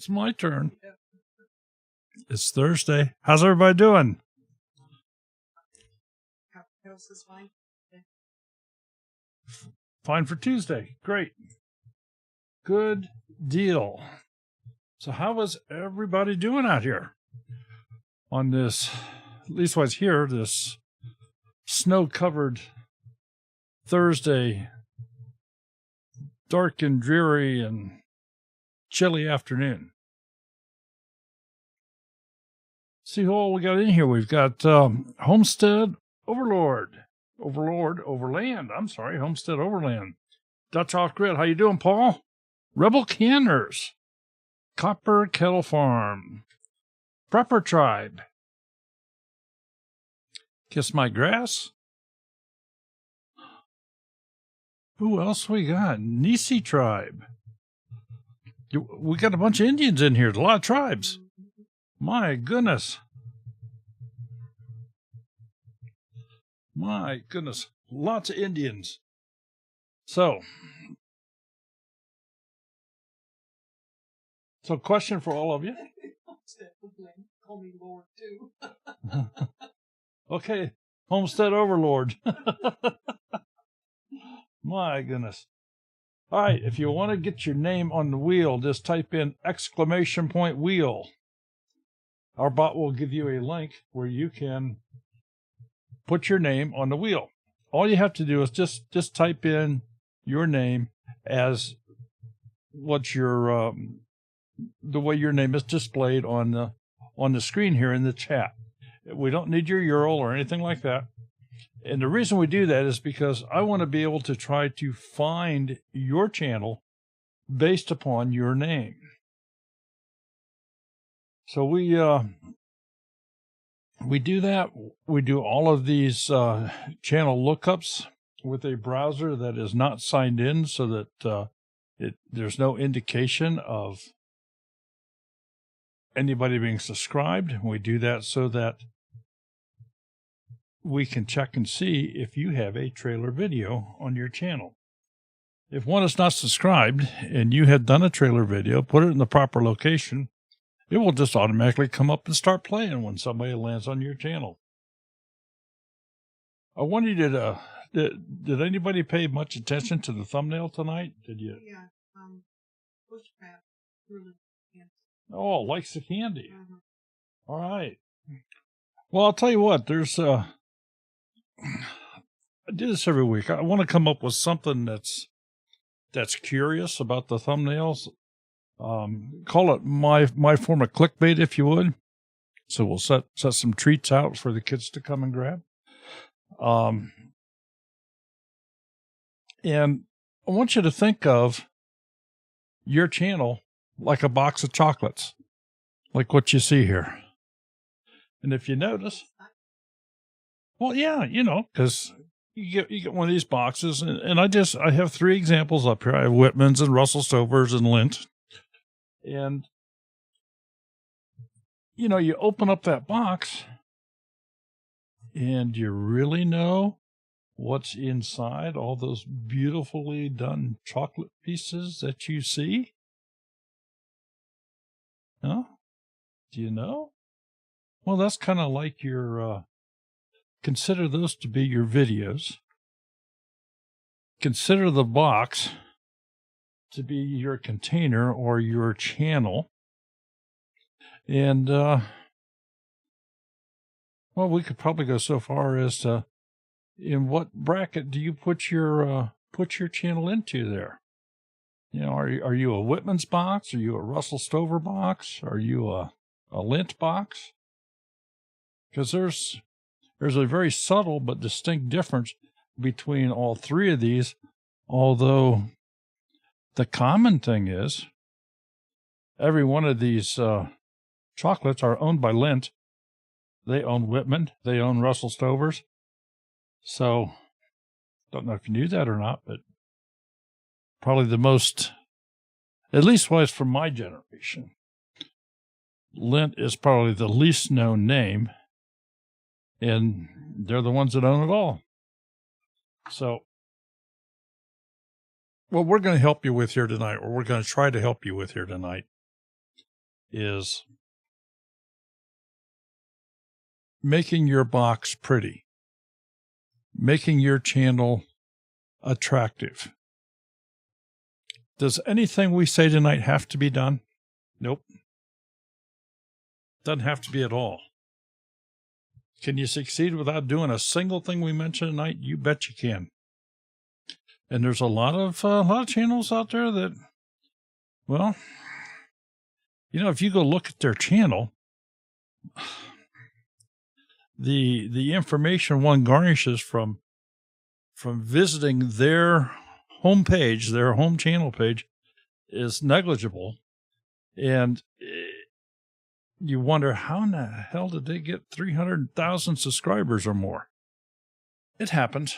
It's my turn. It's Thursday. How's everybody doing? House is fine. Fine for Tuesday. Great. Good deal. So how is everybody doing out here on this, at least what's here, this snow-covered Thursday, dark and dreary and chilly afternoon? See who all we got in here. We've got Homestead Overland. Homestead Overland. Dutch Off Grid. How you doing, Paul? Rebel Canners. Copper Kettle Farm. Prepper Tribe. Kiss My Grass. Who else we got? Nisi Tribe. We got a bunch of Indians in here. A lot of tribes. My goodness. My goodness. Lots of Indians. So question for all of you. Call me Lord, too. Okay. Homestead Overlord. My goodness. All right, if you want to get your name on the wheel, just type in !wheel. Our bot will give you a link where you can put your name on the wheel. All you have to do is just type in your name as what's your the way your name is displayed on the screen here in the chat. We don't need your URL or anything like that. And the reason we do that is because I want to be able to try to find your channel based upon your name. So we do that. We do all of these channel lookups with a browser that is not signed in, so that There's no indication of anybody being subscribed. We do that so that we can check and see if you have a trailer video on your channel. If one is not subscribed and you had done a trailer video, put it in the proper location, it will just automatically come up and start playing when somebody lands on your channel. I wanted you to, did anybody pay much attention to the thumbnail tonight? Did you? Yeah. Bushcraft really can't. Oh, likes the candy. Mm-hmm. All right. Well, I'll tell you what, there's, I do this every week. I want to come up with something that's curious about the thumbnails. Call it my form of clickbait, if you would. So we'll set some treats out for the kids to come and grab. And I want you to think of your channel like a box of chocolates, like what you see here. And if you notice, well, yeah, because you get one of these boxes, and I have 3 examples up here. I have Whitman's and Russell Stover's and Lindt. And, you open up that box, and you really know what's inside all those beautifully done chocolate pieces that you see? Huh? Do you know? Well, that's kind of like your, consider those to be your videos. Consider the box to be your container or your channel. And, well, we could probably go so far as to, in what bracket do you put your channel into there? Are you a Whitman's box? Are you a Russell Stover box? Are you a Lindt box? Because there's a very subtle but distinct difference between all 3 of these, although the common thing is every one of these chocolates are owned by Lindt. They own Whitman. They own Russell Stover's. So, don't know if you knew that or not, but probably the most, at least was from my generation, Lindt is probably the least known name, and they're the ones that own it all. So, what we're going to help you with here tonight, or we're going to try to help you with here tonight, is making your box pretty. Making your channel attractive. Does anything we say tonight have to be done? Nope. Doesn't have to be at all. Can you succeed without doing a single thing we mentioned tonight? You bet you can. And there's a lot of channels out there that, well, if you go look at their channel, the information one garnishes from visiting their homepage, their home channel page, is negligible. And you wonder, how in the hell did they get 300,000 subscribers or more? It happens.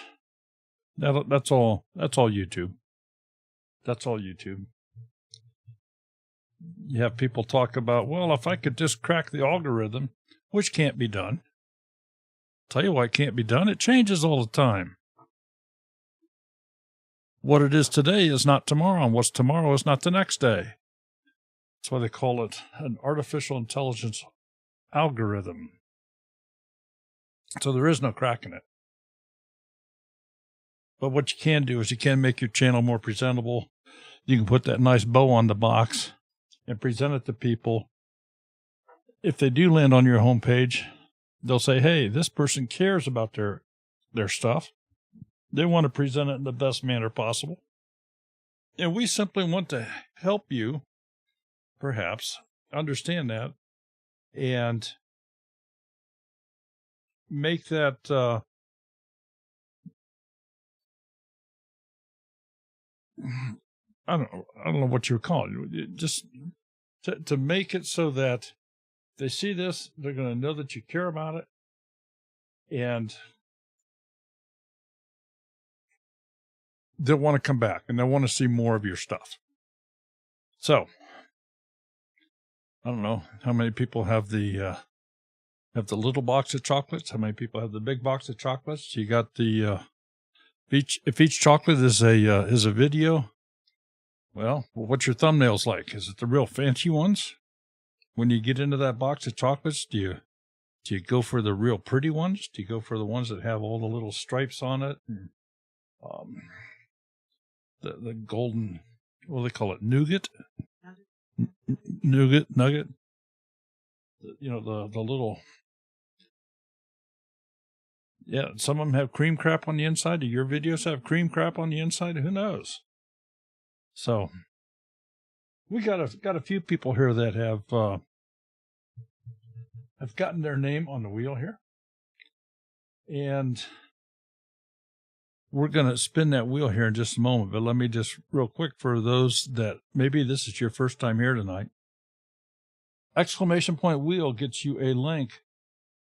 That's all YouTube. That's all YouTube. You have people talk about, well, if I could just crack the algorithm, which can't be done. Tell you why it can't be done. It changes all the time. What it is today is not tomorrow, and what's tomorrow is not the next day. That's why they call it an artificial intelligence algorithm. So there is no cracking it. But what you can do is you can make your channel more presentable. You can put that nice bow on the box and present it to people. If they do land on your homepage, they'll say, hey, this person cares about their stuff. They want to present it in the best manner possible. And we simply want to help you, perhaps, understand that and make that I don't know what you would call it. Just to make it so that if they see this, they're going to know that you care about it, and they'll want to come back and they'll want to see more of your stuff. So, I don't know how many people have the little box of chocolates. How many people have the big box of chocolates? You got the if each chocolate is a video. Well, what's your thumbnails like? Is it the real fancy ones? When you get into that box of chocolates, do you go for the real pretty ones? Do you go for the ones that have all the little stripes on it? And, the golden, what do they call it? Nougat? Nugget. You know, the little, yeah, some of them have cream crap on the inside. Do your videos have cream crap on the inside? Who knows? So we got a few people here that have gotten their name on the wheel here. And we're going to spin that wheel here in just a moment, but let me just real quick for those that maybe this is your first time here tonight. Exclamation point wheel gets you a link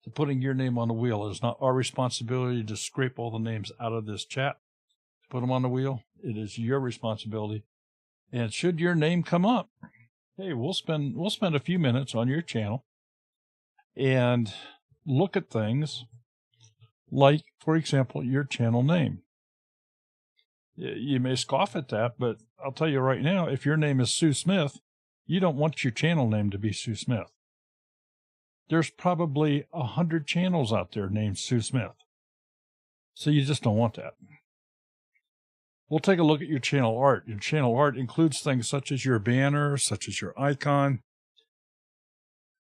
to putting your name on the wheel. It's not our responsibility to scrape all the names out of this chat to put them on the wheel. It is your responsibility. And should your name come up, hey, we'll spend a few minutes on your channel and look at things like, for example, your channel name. You may scoff at that, but I'll tell you right now, if your name is Sue Smith, you don't want your channel name to be Sue Smith. There's probably 100 channels out there named Sue Smith. So you just don't want that. We'll take a look at your channel art. Your channel art includes things such as your banner, such as your icon.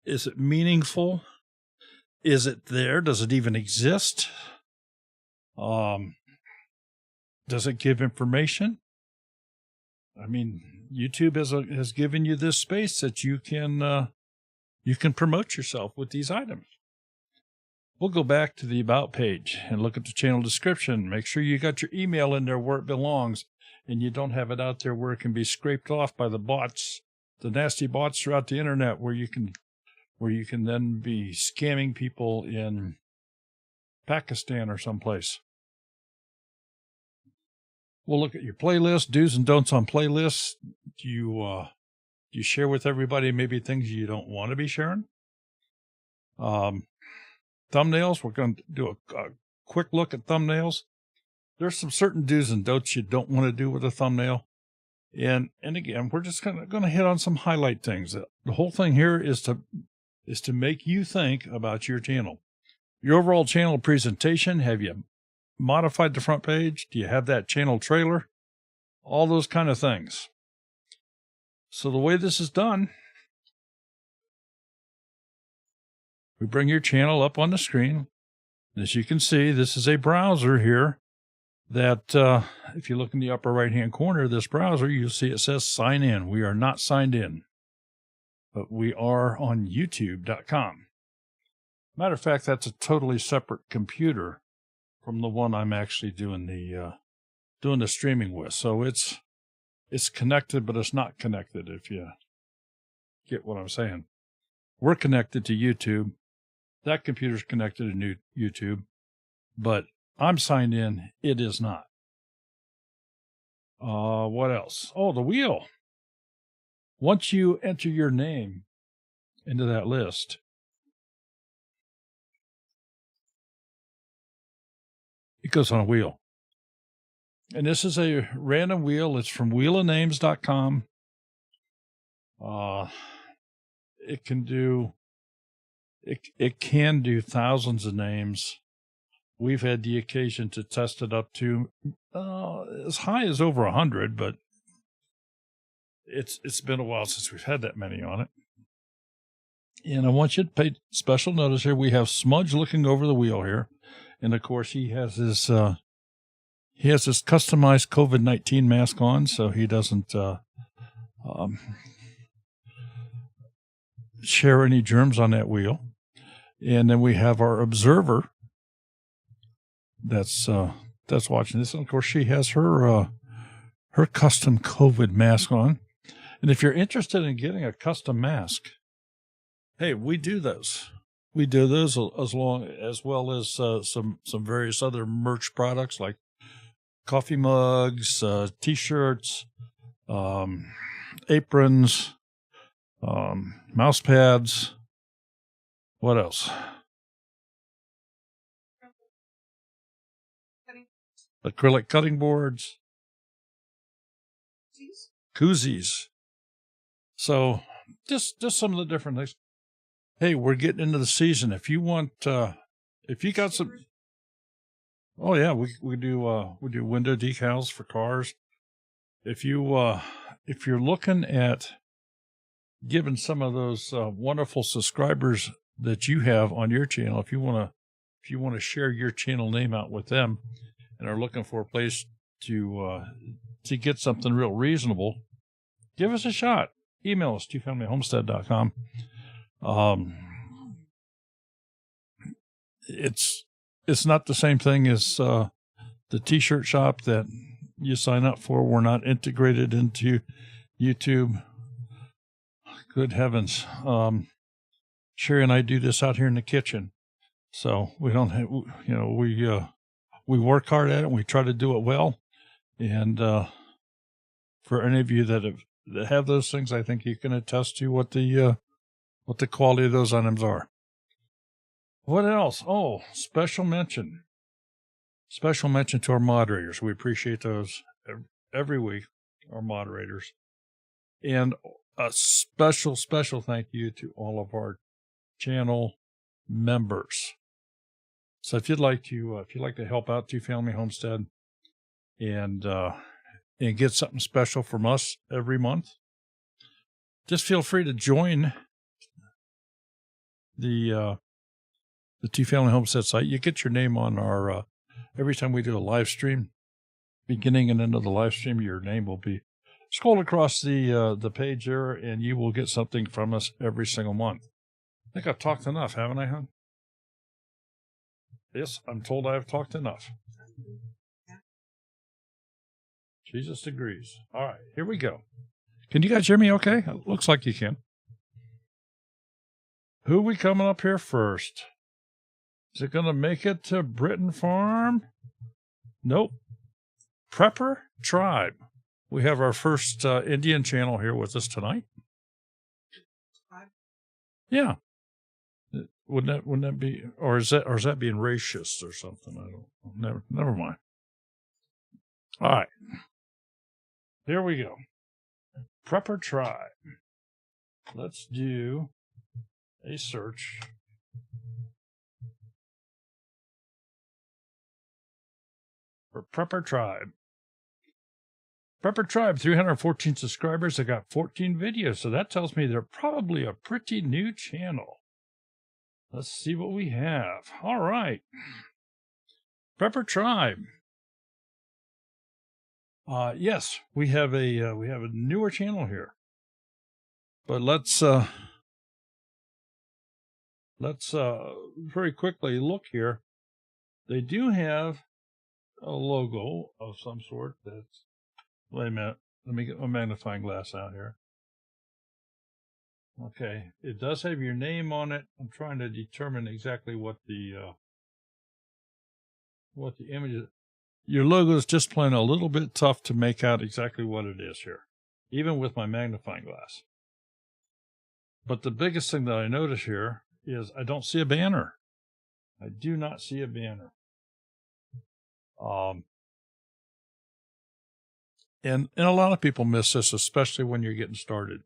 Is it meaningful? Is it there? Does it even exist? Does it give information? I mean, YouTube has given you this space that you can promote yourself with these items. We'll go back to the About page and look at the channel description. Make sure you got your email in there where it belongs, and you don't have it out there where it can be scraped off by the bots, the nasty bots throughout the internet, where you can then be scamming people in Pakistan or someplace. We'll look at your playlist, do's and don'ts on playlists. Do you share with everybody maybe things you don't want to be sharing? Thumbnails, we're going to do a quick look at thumbnails. There's some certain do's and don'ts you don't want to do with a thumbnail. And again, we're just going to hit on some highlight things. The whole thing here is to make you think about your channel. Your overall channel presentation, have you modified the front page? Do you have that channel trailer? All those kind of things. So the way this is done, we bring your channel up on the screen. As you can see, this is a browser here that if you look in the upper right-hand corner of this browser, you'll see it says sign in. We are not signed in, but we are on YouTube.com. Matter of fact, that's a totally separate computer from the one I'm actually doing the streaming with. So it's connected, but it's not connected, if you get what I'm saying. We're connected to YouTube. That computer's connected to YouTube, but I'm signed in. It is not. What else? Oh, the wheel. Once you enter your name into that list, it goes on a wheel. And this is a random wheel. It's from wheelofnames.com. It can do thousands of names. We've had the occasion to test it up to as high as over 100, but it's been a while since we've had that many on it. And I want you to pay special notice here. We have Smudge looking over the wheel here. And of course, he has his customized COVID-19 mask on, so he doesn't share any germs on that wheel. And then we have our observer that's watching this. And of course, she has her custom COVID mask on. And if you're interested in getting a custom mask, hey, we do those. We do those as well as some various other merch products like coffee mugs, T-shirts, aprons, mouse pads. What else? Acrylic cutting boards, koozies. So just some of the different things. Hey, we're getting into the season. If you want, if you got some, oh yeah, we do window decals for cars. If you're looking at giving some of those wonderful subscribers that you have on your channel, if you want to share your channel name out with them, and are looking for a place to get something real reasonable, give us a shot. Email us, twofamilyhomestead.com. It's not the same thing as the t-shirt shop that you sign up for. We're not integrated into YouTube. Good heavens. Sherry and I do this out here in the kitchen. So we don't have, we work hard at it and we try to do it well. And for any of you that have those things, I think you can attest to what the quality of those items are. What else? Oh, special mention to our moderators. We appreciate those every week, our moderators. And a special thank you to all of our channel members. So if you'd like to help out Two Family Homestead and get something special from us every month, just feel free to join the Two Family Homestead site. You get your name on our every time we do a live stream, beginning and end of the live stream, your name will be scrolled across the page there, and you will get something from us every single month. I think I've talked enough, haven't I, hon? Yes, I'm told I have talked enough. Jesus agrees. All right, here we go. Can you guys hear me okay? It looks like you can. Who we coming up here first? Is it going to make it to Britton Farm? Nope. Prepper Tribe. We have our first Indian channel here with us tonight. Yeah. Wouldn't that be, or is that being racist or something? Never mind. All right. Here we go. Prepper Tribe. Let's do a search. For Prepper Tribe. Prepper Tribe, 314 subscribers. They got 14 videos, so that tells me they're probably a pretty new channel. Let's see what we have. All right. Prepper Tribe. Yes, we have a newer channel here. But let's very quickly look here. They do have a logo of some sort. Wait a minute. Let me get my magnifying glass out here. Okay, it does have your name on it. I'm trying to determine exactly what the image is. Your logo is just plain a little bit tough to make out exactly what it is here, even with my magnifying glass. But the biggest thing that I notice here is I don't see a banner. I do not see a banner. And a lot of people miss this, especially when you're getting started.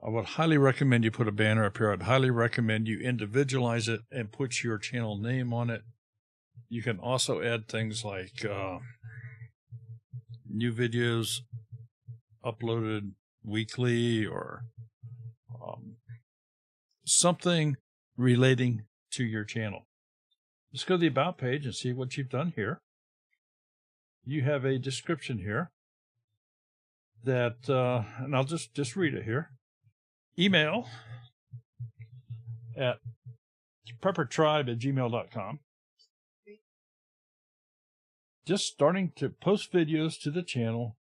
I would highly recommend you put a banner up here. I'd highly recommend you individualize it and put your channel name on it. You can also add things like new videos uploaded weekly or something relating to your channel. Let's go to the About page and see what you've done here. You have a description here that, and I'll just read it here. Email at preppertribe@gmail.com. Just starting to post videos to the channel.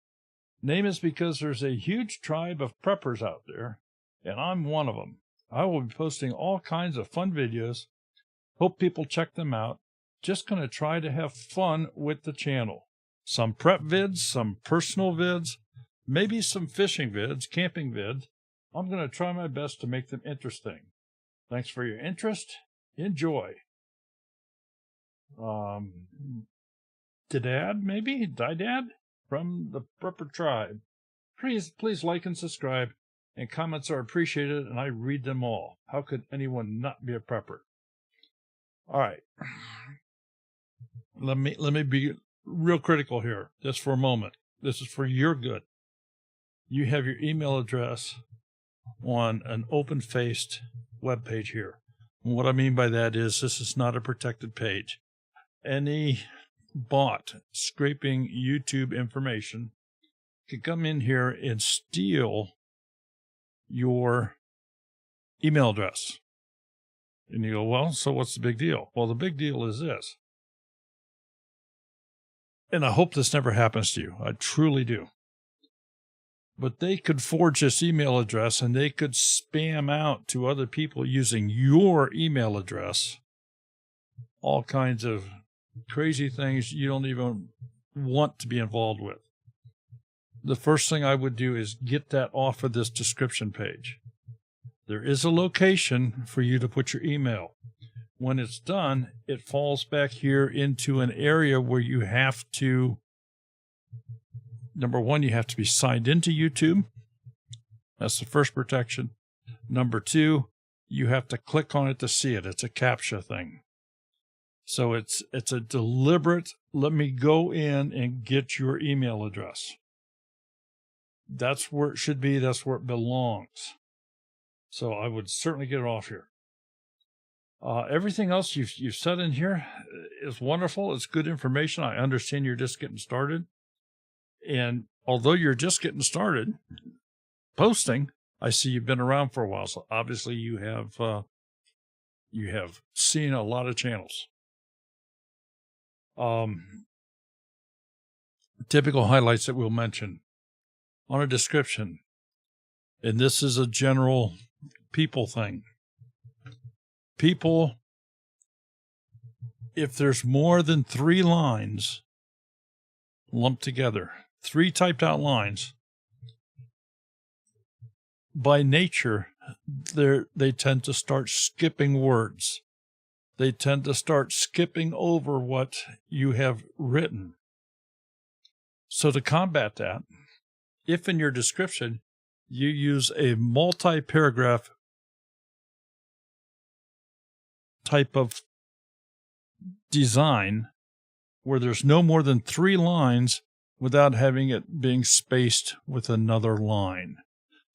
Name is because there's a huge tribe of preppers out there, and I'm one of them. I will be posting all kinds of fun videos. Hope people check them out. Just going to try to have fun with the channel. Some prep vids, some personal vids, maybe some fishing vids, camping vids. I'm going to try my best to make them interesting. Thanks for your interest. Enjoy. Didad, maybe? Didad? From the Prepper Tribe. Please like and subscribe, and comments are appreciated, and I read them all. How could anyone not be a prepper? All right. Let me be real critical here, just for a moment. This is for your good. You have your email address on an open-faced web page here. And what I mean by that is this is not a protected page. Any bot scraping YouTube information can come in here and steal your email address. And you go, well, so what's the big deal? Well, the big deal is this. And I hope this never happens to you. I truly do. But they could forge this email address and they could spam out to other people using your email address all kinds of crazy things you don't even want to be involved with. The first thing I would do is get that off of this description page. There is a location for you to put your email. When it's done, it falls back here into an area where you have to, number one, you have to be signed into YouTube. That's the first protection. Number two, you have to click on it to see it. It's a CAPTCHA thing. So it's a deliberate, let me go in and get your email address. That's where it should be. That's where it belongs. So I would certainly get it off here. Everything else you've said in here is wonderful. It's good information. I understand you're just getting started. And although you're just getting started posting, I see you've been around for a while. So obviously you have seen a lot of channels. Typical highlights that we'll mention on a description. And this is a general people thing. People, if there's more than 3 lines lumped together, 3 typed out lines, by nature, they tend to start skipping words. They tend to start skipping over what you have written. So to combat that, if in your description you use a multi-paragraph type of design where there's no more than 3 lines without having it being spaced with another line.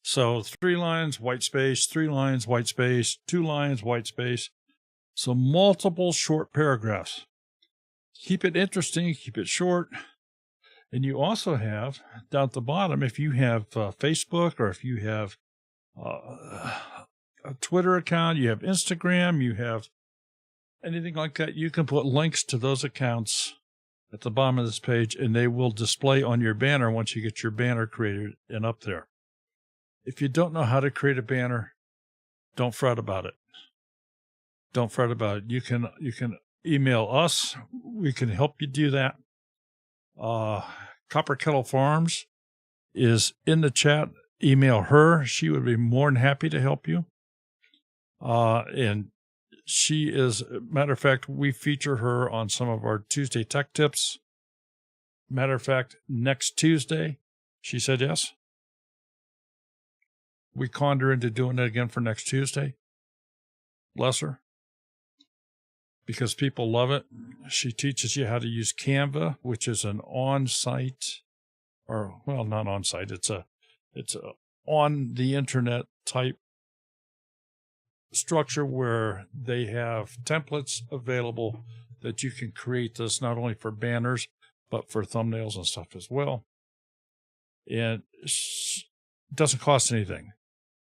So 3 lines, white space, 3 lines, white space, 2 lines, white space. So multiple short paragraphs. Keep it interesting, keep it short. And you also have, down at the bottom, if you have Facebook or if you have a Twitter account, you have Instagram, you have anything like that, you can put links to those accounts at the bottom of this page, and they will display on your banner once you get your banner created and up there. If you don't know how to create a banner, don't fret about it. Don't fret about it. You can email us. We can help you do that. Copper Kettle Farms is in the chat. Email her. She would be more than happy to help you. And she is, matter of fact, we feature her on some of our Tuesday Tech Tips. Matter of fact, next Tuesday, she said yes. We conned her into doing it again for next Tuesday. Bless her. Because people love it. She teaches you how to use Canva, which is an on-site, or, well, not on-site, it's a on the internet type structure where they have templates available that you can create this not only for banners, but for thumbnails and stuff as well. And it doesn't cost anything.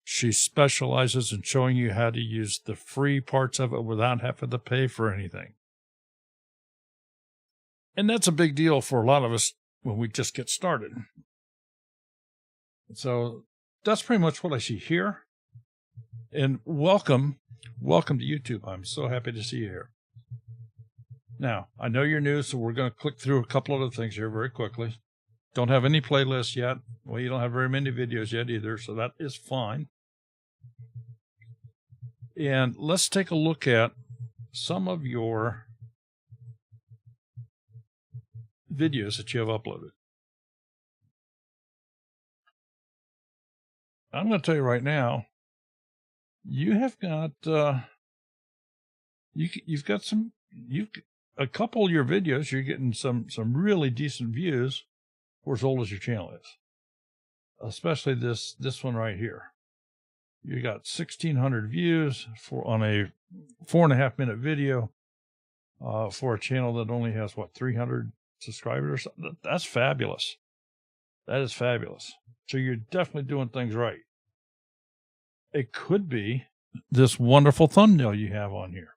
She specializes in showing you how to use the free parts of it without having to pay for anything. And that's a big deal for a lot of us when we just get started. So that's pretty much what I see here. And welcome to YouTube. I'm so happy to see you here. Now, I know you're new, so we're going to click through a couple other things here very quickly. Don't have any playlists yet. Well, you don't have very many videos yet either, so that is fine. And let's take a look at some of your videos that you have uploaded. I'm going to tell you right now, you have got you've got a couple of your videos. You're getting some really decent views for as old as your channel is, especially this one right here. You got 1,600 views on a 4.5-minute video for a channel that only has 300 subscribers or something. That's fabulous. That is fabulous. So you're definitely doing things right. It could be this wonderful thumbnail you have on here.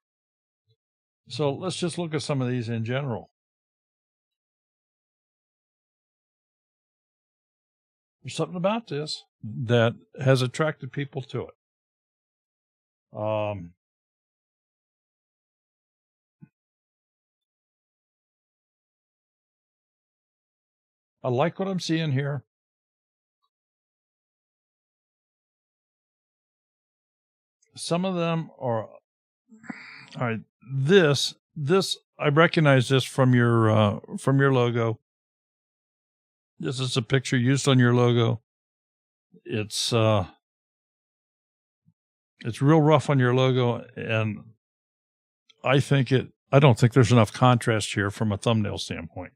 So let's just look at some of these in general. There's something about this that has attracted people to it. I like what I'm seeing here. Some of them are, all right, this, I recognize this from your logo. This is a picture used on your logo. It's real rough on your logo, and I don't think there's enough contrast here from a thumbnail standpoint.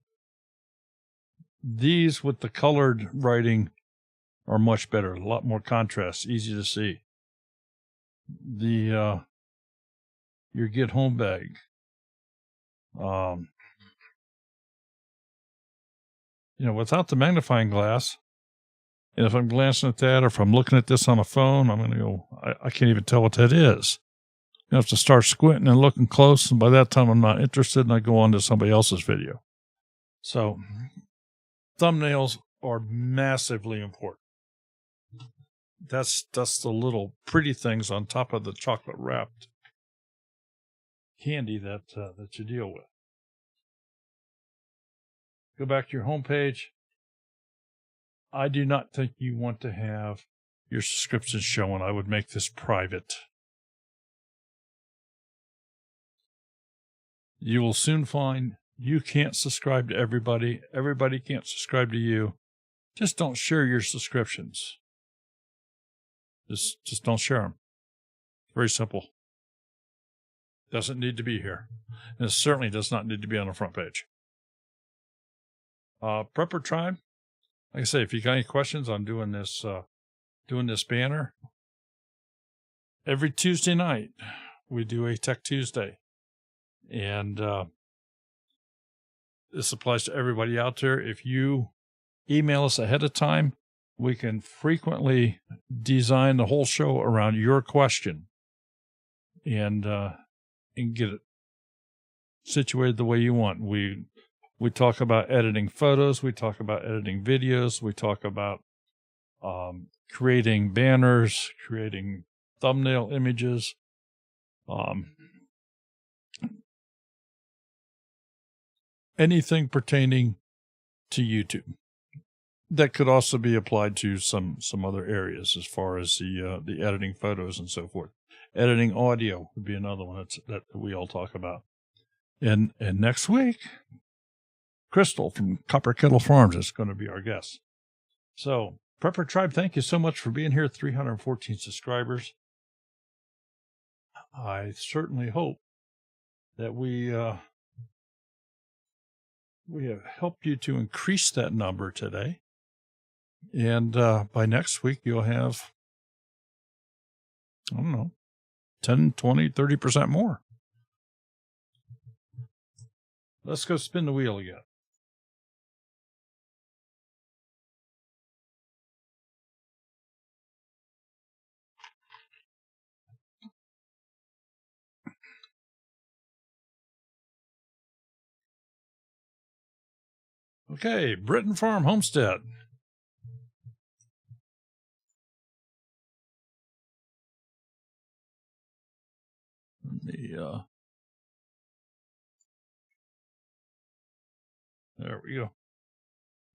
These with the colored writing are much better, a lot more contrast, easy to see. Your Get Home bag. Without the magnifying glass, and if I'm glancing at that, or if I'm looking at this on a phone, I'm going to go, I can't even tell what that is. You have to start squinting and looking close, and by that time I'm not interested, and I go on to somebody else's video. So thumbnails are massively important. That's the little pretty things on top of the chocolate wrapped candy that you deal with. Go back to your home page. I do not think you want to have your subscriptions showing. I would make this private. You will soon find you can't subscribe to everybody. Everybody can't subscribe to you. Just don't share your subscriptions. Just don't share them. Very simple. Doesn't need to be here. And it certainly does not need to be on the front page. Prepper Tribe. Like I say, if you got any questions on doing this banner, every Tuesday night we do a Tech Tuesday. And this applies to everybody out there. If you email us ahead of time, we can frequently design the whole show around your question and get it situated the way you want. We talk about editing photos. We talk about editing videos. We talk about creating banners, creating thumbnail images, anything pertaining to YouTube. That could also be applied to some other areas as far as the editing photos and so forth. Editing audio would be another one that we all talk about. And next week, Crystal from Copper Kettle Farms is going to be our guest. So, Prepper Tribe, thank you so much for being here. 314 subscribers. I certainly hope that we have helped you to increase that number today. And by next week, you'll have, 10, 20, 30% more. Let's go spin the wheel again. Okay, Britton Farm Homestead. There we go.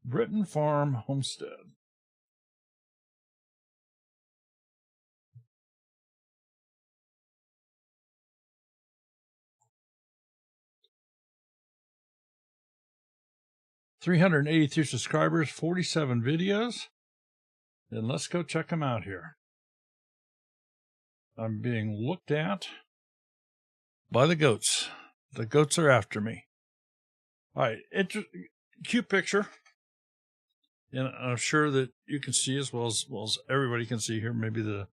Britton Farm Homestead. $382 subscribers, 47 videos. Then let's go check them out here. I'm being looked at by the goats. The goats are after me. All right, cute picture. And I'm sure that you can see as well as everybody can see here. Maybe the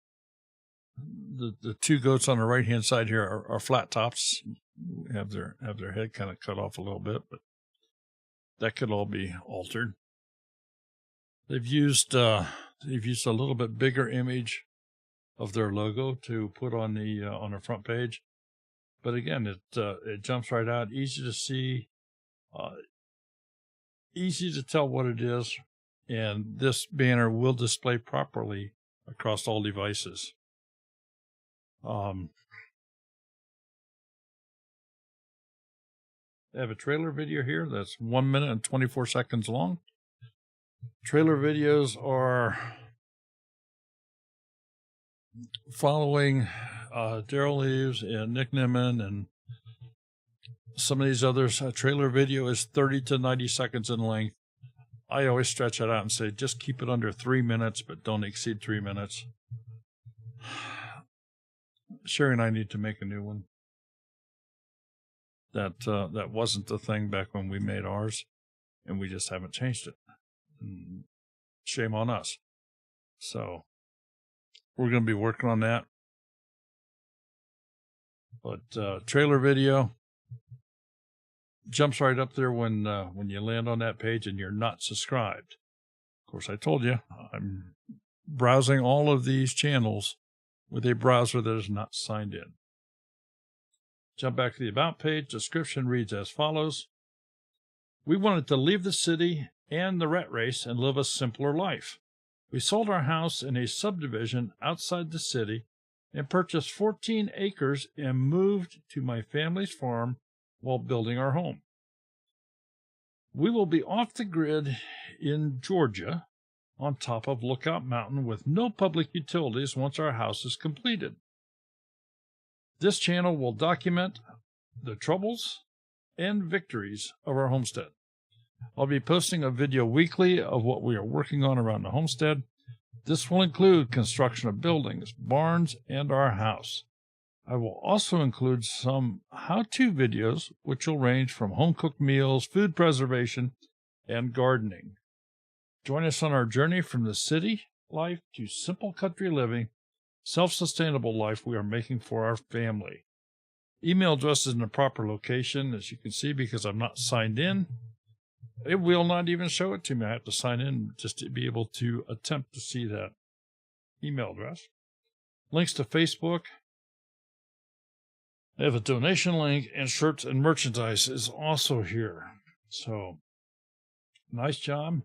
two goats on the right hand side here are flat tops. Have their head kind of cut off a little bit, but that could all be altered. They've used a little bit bigger image of their logo to put on the front page. But again, it jumps right out, easy to see, easy to tell what it is, and this banner will display properly across all devices. They have a trailer video here that's 1 minute and 24 seconds long. Trailer videos are following Daryl Leaves and Nick Nimmin and some of these others. A trailer video is 30 to 90 seconds in length. I always stretch it out and say just keep it under 3 minutes, but don't exceed 3 minutes. Sherry and I need to make a new one. That wasn't the thing back when we made ours, and we just haven't changed it. Shame on us. So we're going to be working on that. But trailer video jumps right up there when you land on that page and you're not subscribed. Of course, I told you I'm browsing all of these channels with a browser that is not signed in. Jump back to the About page. Description reads as follows. We wanted to leave the city and the rat race and live a simpler life. We sold our house in a subdivision outside the city and purchased 14 acres and moved to my family's farm while building our home. We will be off the grid in Georgia on top of Lookout Mountain with no public utilities once our house is completed. This channel will document the troubles and victories of our homestead. I'll be posting a video weekly of what we are working on around the homestead. This will include construction of buildings, barns, and our house. I will also include some how-to videos, which will range from home-cooked meals, food preservation, and gardening. Join us on our journey from the city life to simple country living, self-sustainable life we are making for our family. Email address is in the proper location, as you can see, because I'm not signed in. It will not even show it to me. I have to sign in just to be able to attempt to see that email address. Links to Facebook. I have a donation link, and shirts and merchandise is also here. So, nice job.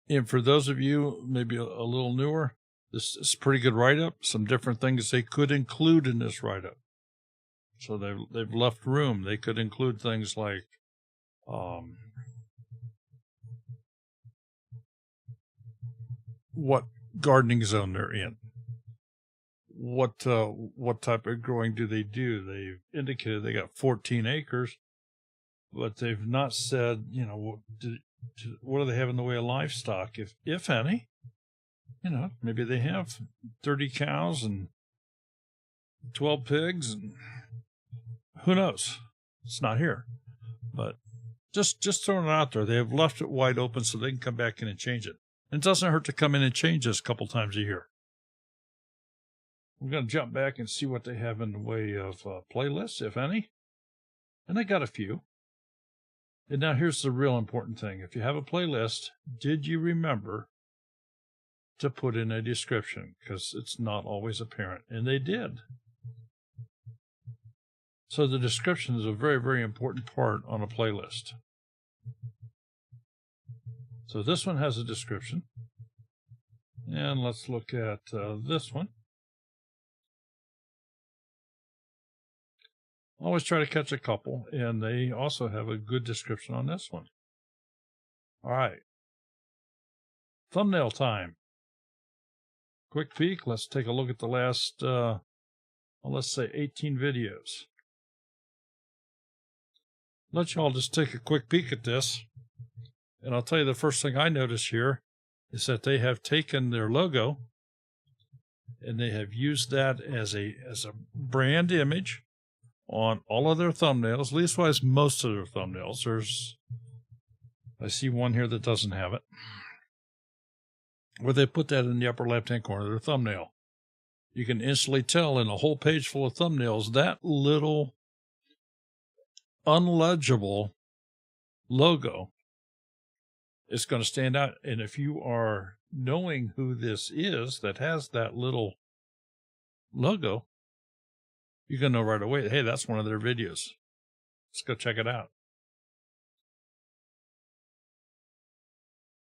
And for those of you maybe a little newer, this is a pretty good write-up. Some different things they could include in this write-up. So they've left room. They could include things like what gardening zone they're in. What type of growing do they do? They've indicated they got 14 acres, but they've not said, what do they have in the way of livestock, if any? Maybe they have 30 cows and 12 pigs, and who knows? It's not here. But just throwing it out there. They have left it wide open so they can come back in and change it. And it doesn't hurt to come in and change this a couple times a year. We're going to jump back and see what they have in the way of playlists, if any. And they got a few. And now here's the real important thing. If you have a playlist, did you remember to put in a description? Because it's not always apparent. And they did. So the description is a very, very important part on a playlist. So this one has a description. And let's look at this one. Always try to catch a couple, and they also have a good description on this one. All right. Thumbnail time. Quick peek. Let's take a look at the last, let's say 18 videos. Let y'all just take a quick peek at this. And I'll tell you the first thing I notice here is that they have taken their logo and they have used that as a brand image on all of their thumbnails, leastwise most of their thumbnails. I see one here that doesn't have it, where they put that in the upper left-hand corner of their thumbnail. You can instantly tell in a whole page full of thumbnails, that little unlegible logo is going to stand out. And if you are knowing who this is that has that little logo, you're going to know right away, hey, that's one of their videos. Let's go check it out.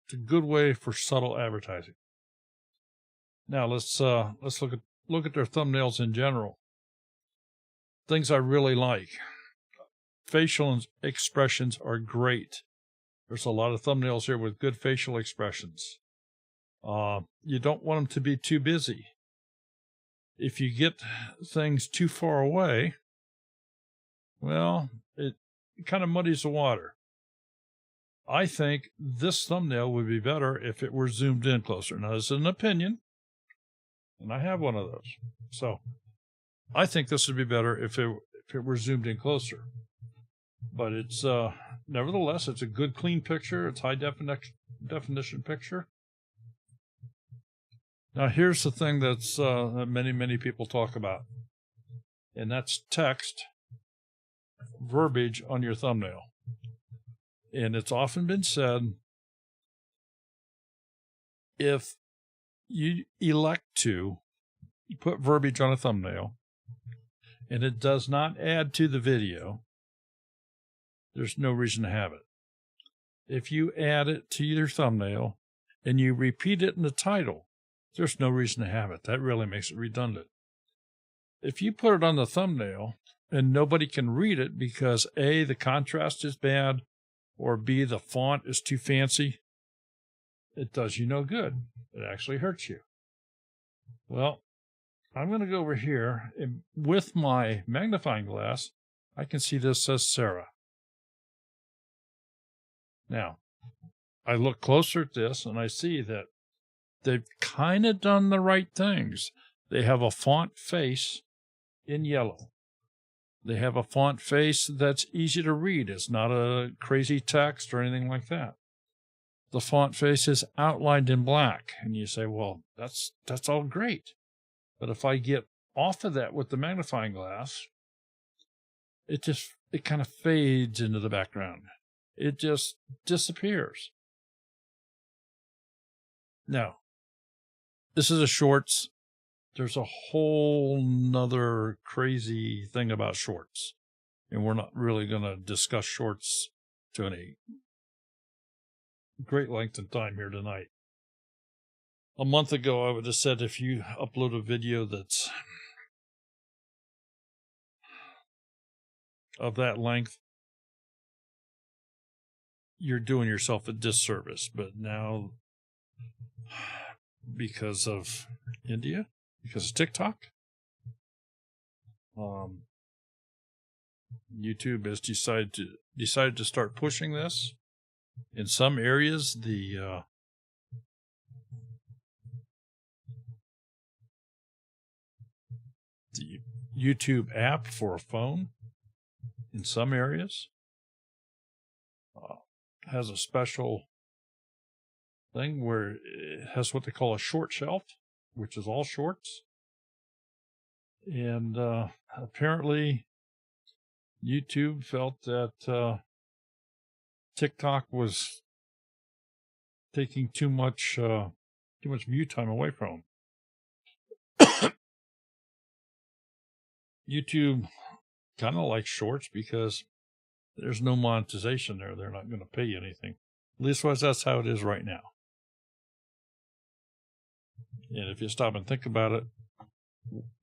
It's a good way for subtle advertising. Now let's look at their thumbnails in general. Things I really like. Facial expressions are great. There's a lot of thumbnails here with good facial expressions. You don't want them to be too busy. If you get things too far away, well, it kind of muddies the water. I think this thumbnail would be better if it were zoomed in closer. Now, this is an opinion, and I have one of those. So I think this would be better if it were zoomed in closer. But it's nevertheless, it's a good, clean picture. It's high definition picture. Now, here's the thing that's that many people talk about, and that's text verbiage on your thumbnail. And it's often been said, if you elect to put verbiage on a thumbnail and it does not add to the video, there's no reason to have it. If you add it to your thumbnail and you repeat it in the title, there's no reason to have it. That really makes it redundant. If you put it on the thumbnail and nobody can read it because A, the contrast is bad, or B, the font is too fancy, it does you no good. It actually hurts you. Well, I'm going to go over here, and with my magnifying glass, I can see this says Sarah. Now, I look closer at this, and I see that they've kind of done the right things. They have a font face in yellow. They have a font face that's easy to read. It's not a crazy text or anything like that. The font face is outlined in black. And you say, well, that's all great. But if I get off of that with the magnifying glass, it kind of fades into the background. It just disappears. Now, this is a shorts. There's a whole nother crazy thing about shorts. And we're not really going to discuss shorts to any great length of time here tonight. A month ago, I would have said if you upload a video that's of that length, you're doing yourself a disservice. But now, because of India, because of TikTok, YouTube has decided to start pushing this. In some areas, the YouTube app for a phone, in some areas, has a special thing where it has what they call a short shelf, which is all shorts. And apparently YouTube felt that TikTok was taking too much view time away from them. YouTube kind of likes shorts because there's no monetization there. They're not going to pay you anything. At least that's how it is right now. And if you stop and think about it,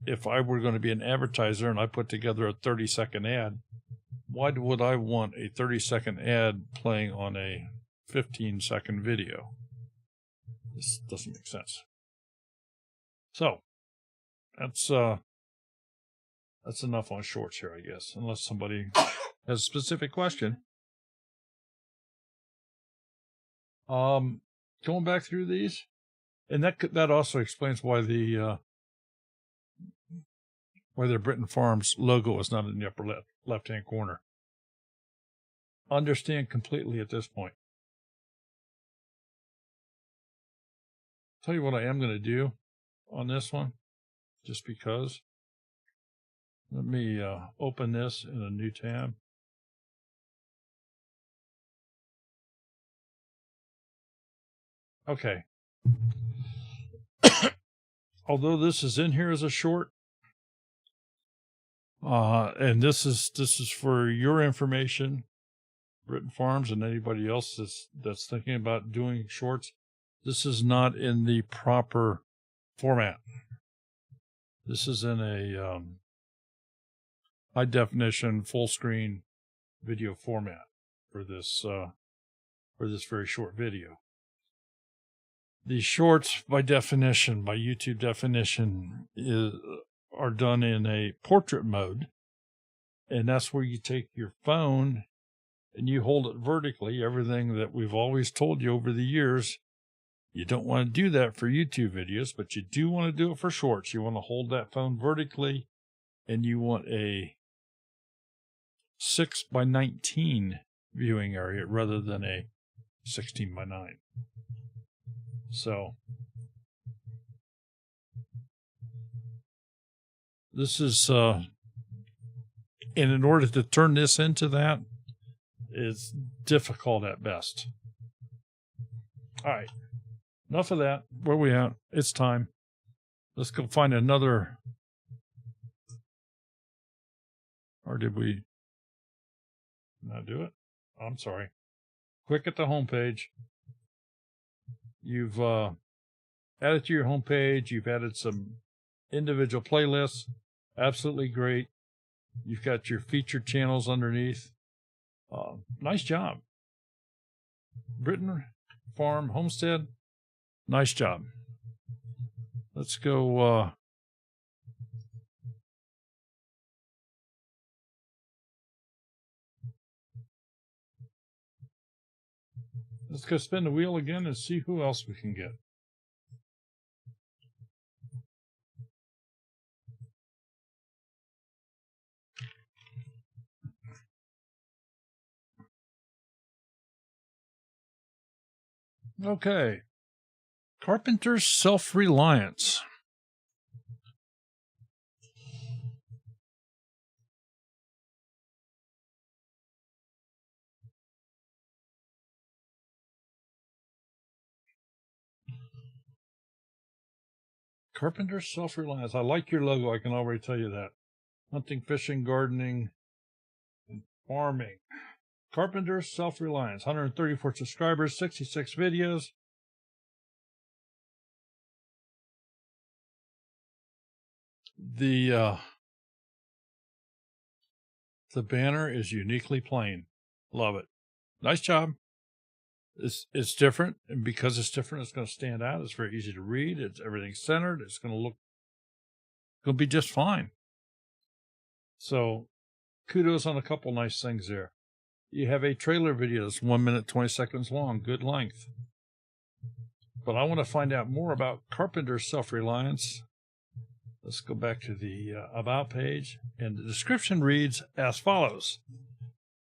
if I were going to be an advertiser and I put together a 30-second ad, why would I want a 30-second ad playing on a 15-second video? This doesn't make sense. So that's enough on shorts here, I guess, unless somebody has a specific question. Going back through these, and that also explains why the Britton Farms logo is not in the upper left-hand corner. Understand completely at this point. Tell you what I am going to do on this one, just because. Let me open this in a new tab. Okay. Although this is in here as a short, and this is for your information, Britton Farms and anybody else that's thinking about doing shorts, this is not in the proper format. This is in a high definition, full screen video format for this very short video. These shorts, by definition, by YouTube definition, are done in a portrait mode, and that's where you take your phone and you hold it vertically. Everything that we've always told you over the years, you don't want to do that for YouTube videos, but you do want to do it for shorts. You want to hold that phone vertically, and you want a 6:19 viewing area rather than a 16:9. So this is, and in order to turn this into that, it's difficult at best. All right, enough of that. Where we at? It's time. Let's go find another. Or did we not do it? I'm sorry. Quick at the home page. You've added to your home page. You've added some individual playlists. Absolutely great. You've got your featured channels underneath. Nice job. Britton Farm Homestead. Nice job. Let's go. Let's go spin the wheel again and see who else we can get. Okay. Carpenter's Self-Reliance. Carpenter's Self-Reliance. I like your logo. I can already tell you that. Hunting, fishing, gardening, and farming. Carpenter's Self-Reliance. 134 subscribers, 66 videos. The banner is uniquely plain. Love it. Nice job. It's different, and because it's different, it's going to stand out. It's very easy to read. It's everything centered. It's going to be just fine. So, kudos on a couple nice things there. You have a trailer video that's 1 minute 20 seconds long, good length. But I want to find out more about Carpenter's Self-Reliance. Let's go back to the About page, and the description reads as follows.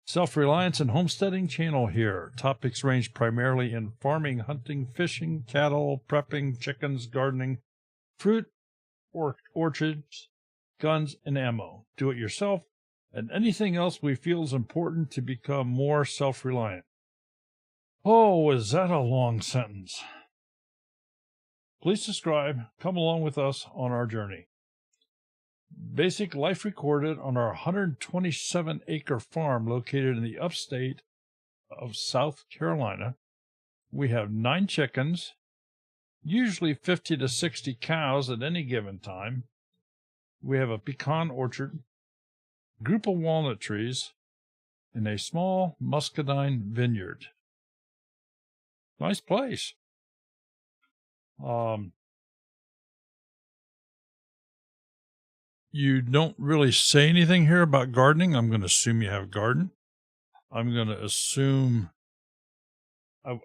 Self-Reliance and Homesteading channel here. Topics range primarily in farming, hunting, fishing, cattle, prepping, chickens, gardening, fruit, orchards, guns, and ammo. Do it yourself, and anything else we feel is important to become more self-reliant. Oh, is that a long sentence? Please subscribe. Come along with us on our journey. Basic life recorded on our 127-acre farm located in the upstate of South Carolina. We have 9 chickens, usually 50 to 60 cows at any given time, We have a pecan orchard, group of walnut trees, and a small muscadine vineyard. Nice place. You don't really say anything here about gardening. I'm going to assume you have a garden. I'm going to assume, I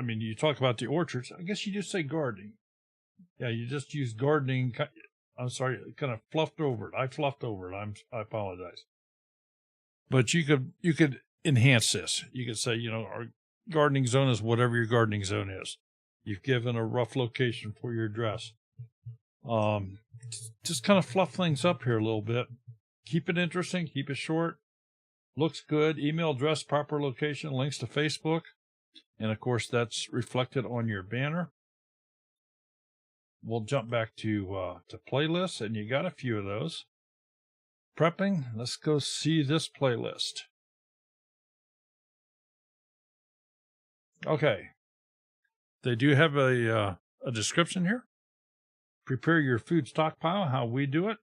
mean, you talk about the orchards. I guess you just say gardening. Yeah, you just use gardening. I'm sorry, kind of fluffed over it. I fluffed over it. I apologize. But you could enhance this. You could say, our gardening zone is whatever your gardening zone is. You've given a rough location for your address. Just kind of fluff things up here a little bit. Keep it interesting. Keep it short. Looks good. Email address, proper location, links to Facebook. And, of course, that's reflected on your banner. We'll jump back to playlists, and you got a few of those. Prepping. Let's go see this playlist. Okay. They do have a description here. Prepare your food stockpile, how we do it.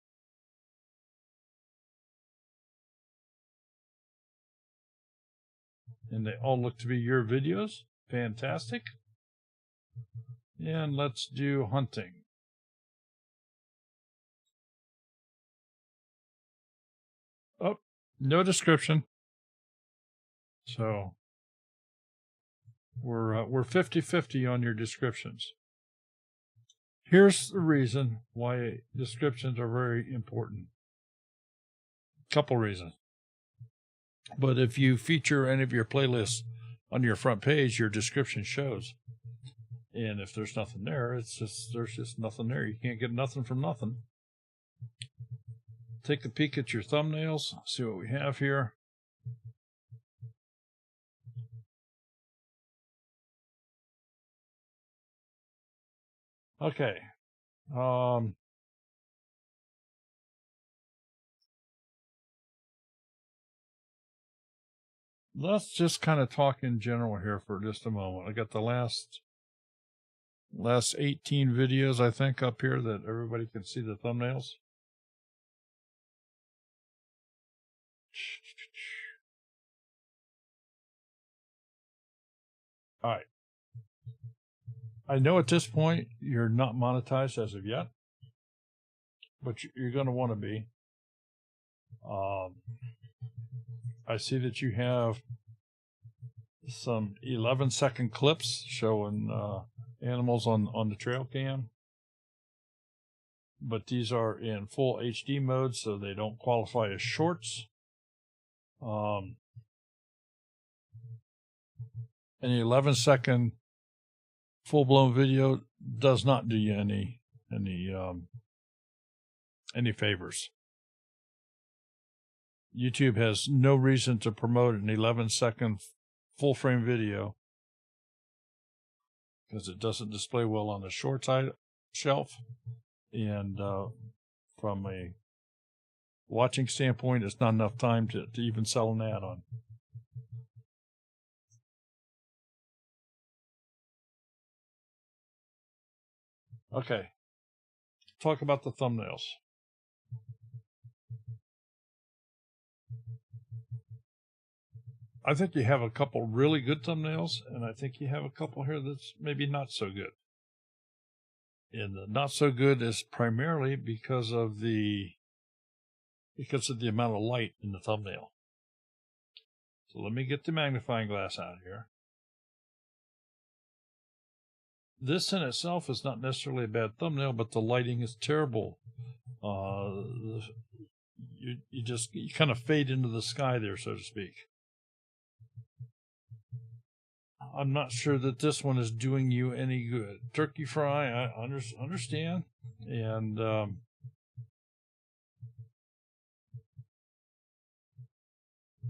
And they all look to be your videos. Fantastic. And let's do hunting. Oh, no description. So we're 50-50 on your descriptions. Here's the reason why descriptions are very important. Couple reasons. But if you feature any of your playlists on your front page, your description shows. And if there's nothing there, there's just nothing there. You can't get nothing from nothing. Take a peek at your thumbnails, see what we have here. Okay. Let's just kind of talk in general here for just a moment. I got the last 18 videos, I think, up here that everybody can see the thumbnails. All right. I know at this point you're not monetized as of yet, but you're going to want to be. I see that you have some 11-second clips showing animals on the trail cam. But these are in full HD mode, so they don't qualify as shorts. An 11-second full-blown video does not do you any favors. YouTube has no reason to promote an 11-second full-frame video because it doesn't display well on the short shelf. And from a watching standpoint, it's not enough time to even sell an ad on. Okay, talk about the thumbnails. I think you have a couple really good thumbnails, and I think you have a couple here that's maybe not so good. And the not so good is primarily because of the amount of light in the thumbnail. So let me get the magnifying glass out here. This in itself is not necessarily a bad thumbnail, but the lighting is terrible. You kind of fade into the sky there, so to speak. I'm not sure that this one is doing you any good. Turkey fry, I understand. And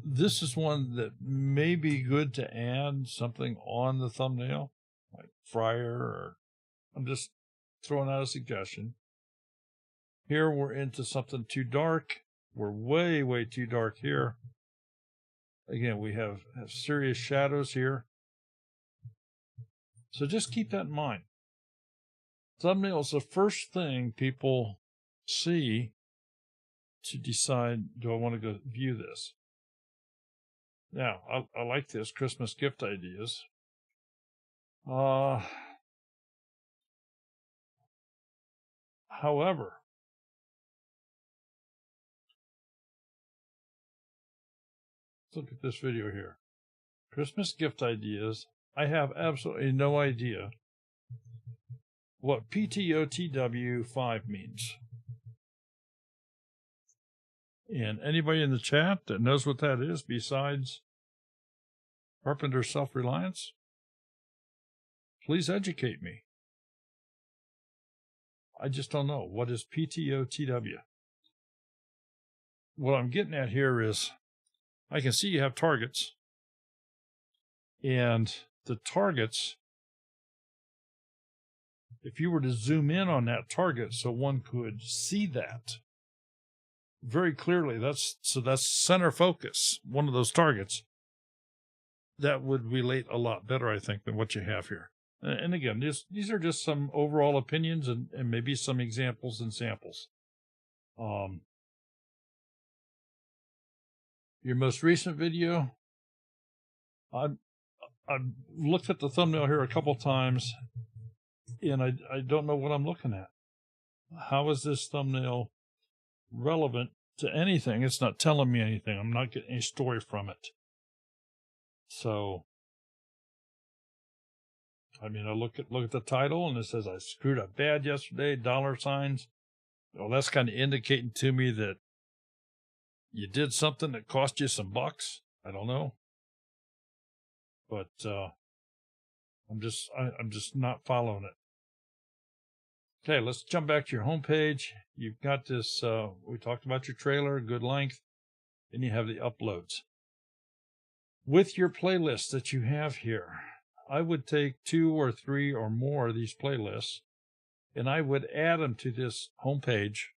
this is one that may be good to add something on the thumbnail, like fryer, or I'm just throwing out a suggestion. Here we're into something too dark. We're way, way too dark here. Again, we have serious shadows here. So just keep that in mind. Thumbnail is the first thing people see to decide, do I want to go view this? Now, I like this, Christmas gift ideas. However, let's look at this video here. Christmas gift ideas. I have absolutely no idea what PTOTW5 means. And anybody in the chat that knows what that is besides Carpenter Self-Reliance, please educate me. I just don't know. What is PTOTW? What I'm getting at here is I can see you have targets. And the targets, if you were to zoom in on that target so one could see that very clearly, that's center focus, one of those targets, that would relate a lot better, I think, than what you have here. And again, these are just some overall opinions and maybe some examples and samples. Your most recent video, I've looked at the thumbnail here a couple times, and I don't know what I'm looking at. How is this thumbnail relevant to anything? It's not telling me anything. I'm not getting any story from it. So, I mean, I look at the title, and it says, I screwed up bad yesterday, $signs. Well, that's kind of indicating to me that you did something that cost you some bucks. I don't know. But I'm just not following it. Okay, let's jump back to your home page. You've got this, we talked about your trailer, good length, and you have the uploads. With your playlists that you have here, I would take 2 or 3 or more of these playlists, and I would add them to this home page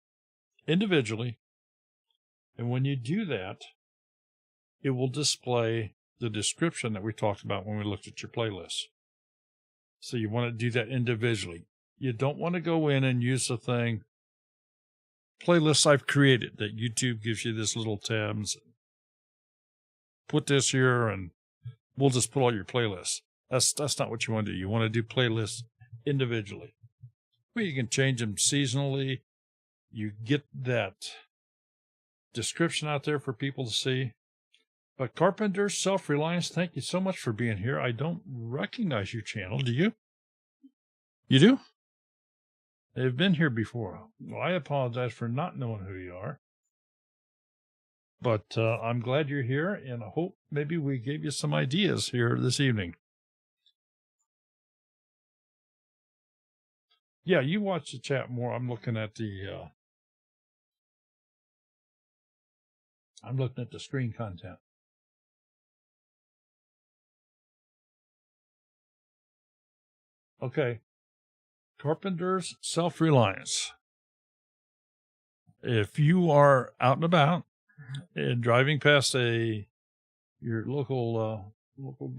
individually. And when you do that, it will display the description that we talked about when we looked at your playlist. So you want to do that individually. You don't want to go in and use the thing, playlists I've created that YouTube gives you this little tabs. Put this here and we'll just put all your playlists. That's not what you want to do. You want to do playlists individually. Well, you can change them seasonally. You get that description out there for people to see. But Carpenter Self-Reliance, thank you so much for being here. I don't recognize your channel. Do you? You do? They've been here before. Well, I apologize for not knowing who you are. But I'm glad you're here, and I hope maybe we gave you some ideas here this evening. Yeah, you watch the chat more. I'm looking at the screen content. Okay. Carpenter's Self-Reliance. If you are out and about and driving past your local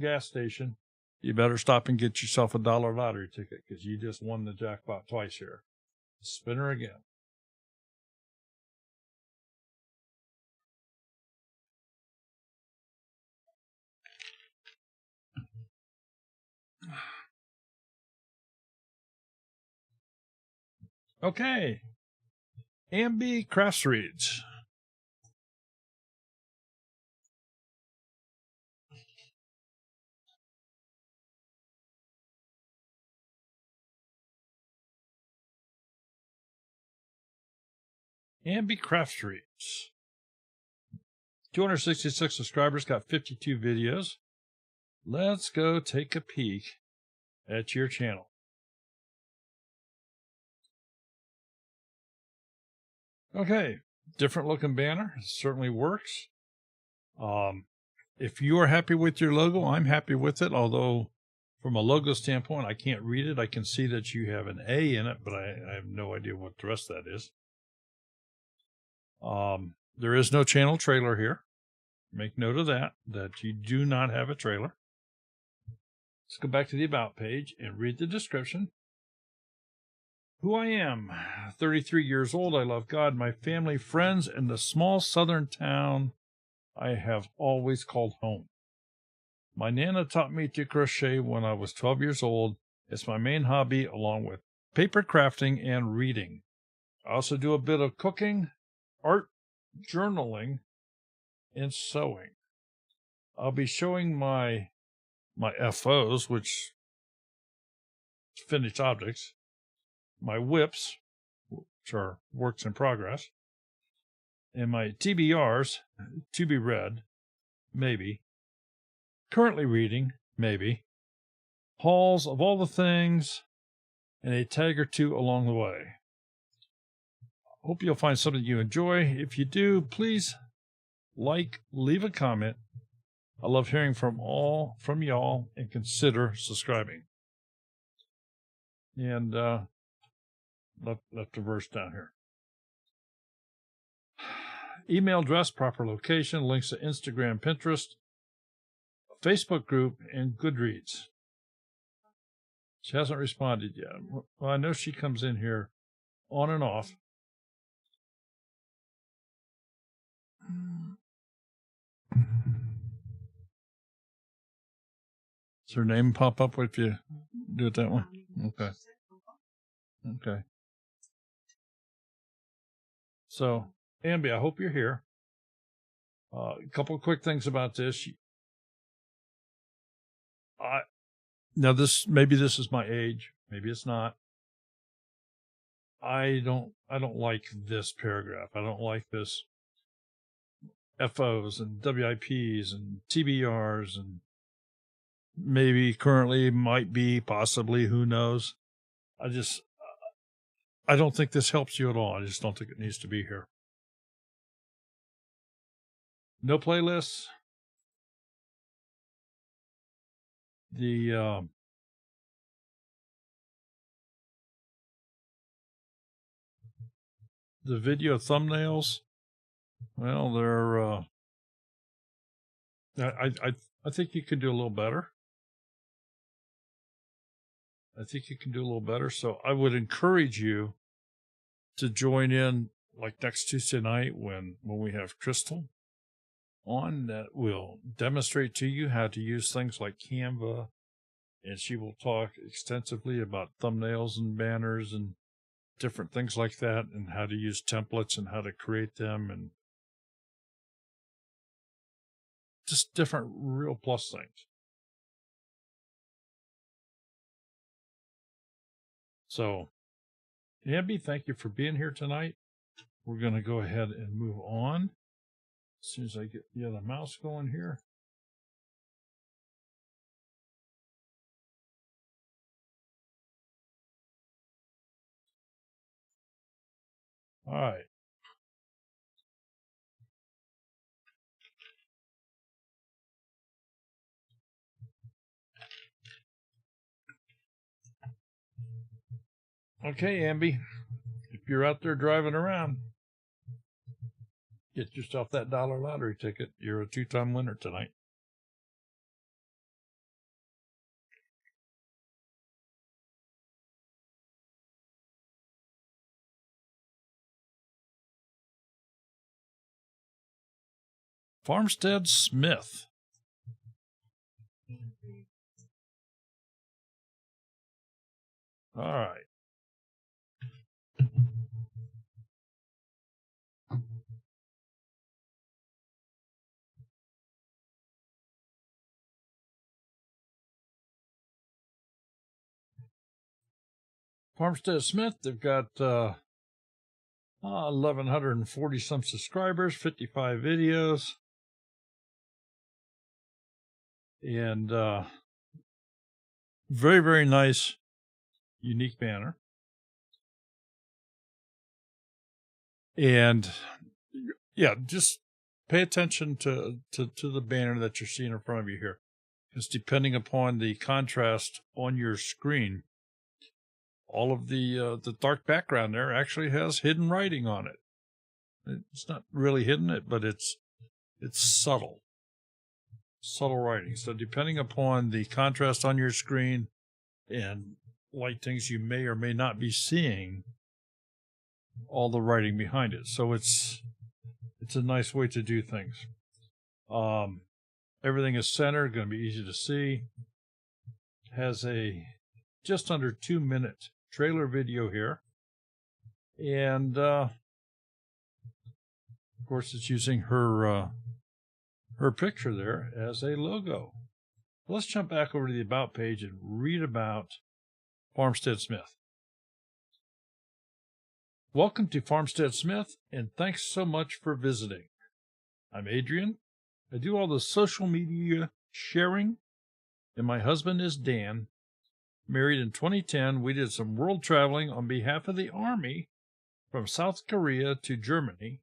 gas station, you better stop and get yourself a $1 lottery ticket because you just won the jackpot twice here. Spinner again. Okay. Ambi Crafts Reads. Ambi Crafts Reads. 266 subscribers, got 52 videos. Let's go take a peek at your channel. Okay, different looking banner. It certainly works. If you are happy with your logo, I'm happy with it. Although, from a logo standpoint, I can't read it. I can see that you have an A in it, but I have no idea what the rest of that is. There is no channel trailer here. Make note of that you do not have a trailer. Let's go back to the About page and read the description. Who I am. 33 years old. I love God, my family, friends, and the small southern town I have always called home. My Nana taught me to crochet when I was 12 years old. It's my main hobby, along with paper crafting and reading. I also do a bit of cooking, art, journaling, and sewing. I'll be showing my FOs, which finished objects, my whips, which are works in progress, and my TBRs, to be read, maybe, currently reading, maybe, hauls of all the things, and a tag or two along the way. Hope you'll find something you enjoy. If you do, please leave a comment. I love hearing from y'all, and consider subscribing. And left a verse down here. Email address, proper location, links to Instagram, Pinterest, Facebook group, and Goodreads. She hasn't responded yet. Well, I know she comes in here on and off. Does her name pop up if you do it that way? Okay. Okay. So, Ambi, I hope you're here. A couple of quick things about this. Now maybe this is my age. Maybe it's not. I don't like this paragraph. I don't like this FOs and WIPs and TBRs and maybe currently, might be, possibly, who knows. I don't think this helps you at all. I just don't think it needs to be here. No playlists. The video thumbnails, well, they're I think you could do a little better. So I would encourage you to join in, like next Tuesday night when we have Crystal on, that will demonstrate to you how to use things like Canva, and she will talk extensively about thumbnails and banners and different things like that, and how to use templates and how to create them, and just different real plus things. So, Ambi, thank you for being here tonight. We're going to go ahead and move on as soon as I get the other mouse going here. All right. Okay, Ambi, if you're out there driving around, get yourself that $1 lottery ticket. You're a 2-time winner tonight. Farmstead Smith. All right. Farmstead Smith, they've got 1,140 some subscribers, 55 videos, and very, very nice, unique banner. And yeah, just pay attention to the banner that you're seeing in front of you here, because depending upon the contrast on your screen, all of the dark background there actually has hidden writing on it. It's not really hidden, but it's subtle writing. So depending upon the contrast on your screen and light things, you may or may not be seeing all the writing behind it. So it's a nice way to do things. Everything is centered, going to be easy to see. Has a just under 2-minute trailer video here. And, of course, it's using her picture there as a logo. Let's jump back over to the About page and read about Farmstead Smith. Welcome to Farmstead Smith, and thanks so much for visiting. I'm Adrian. I do all the social media sharing, and my husband is Dan. Married in 2010, we did some world traveling on behalf of the Army from South Korea to Germany,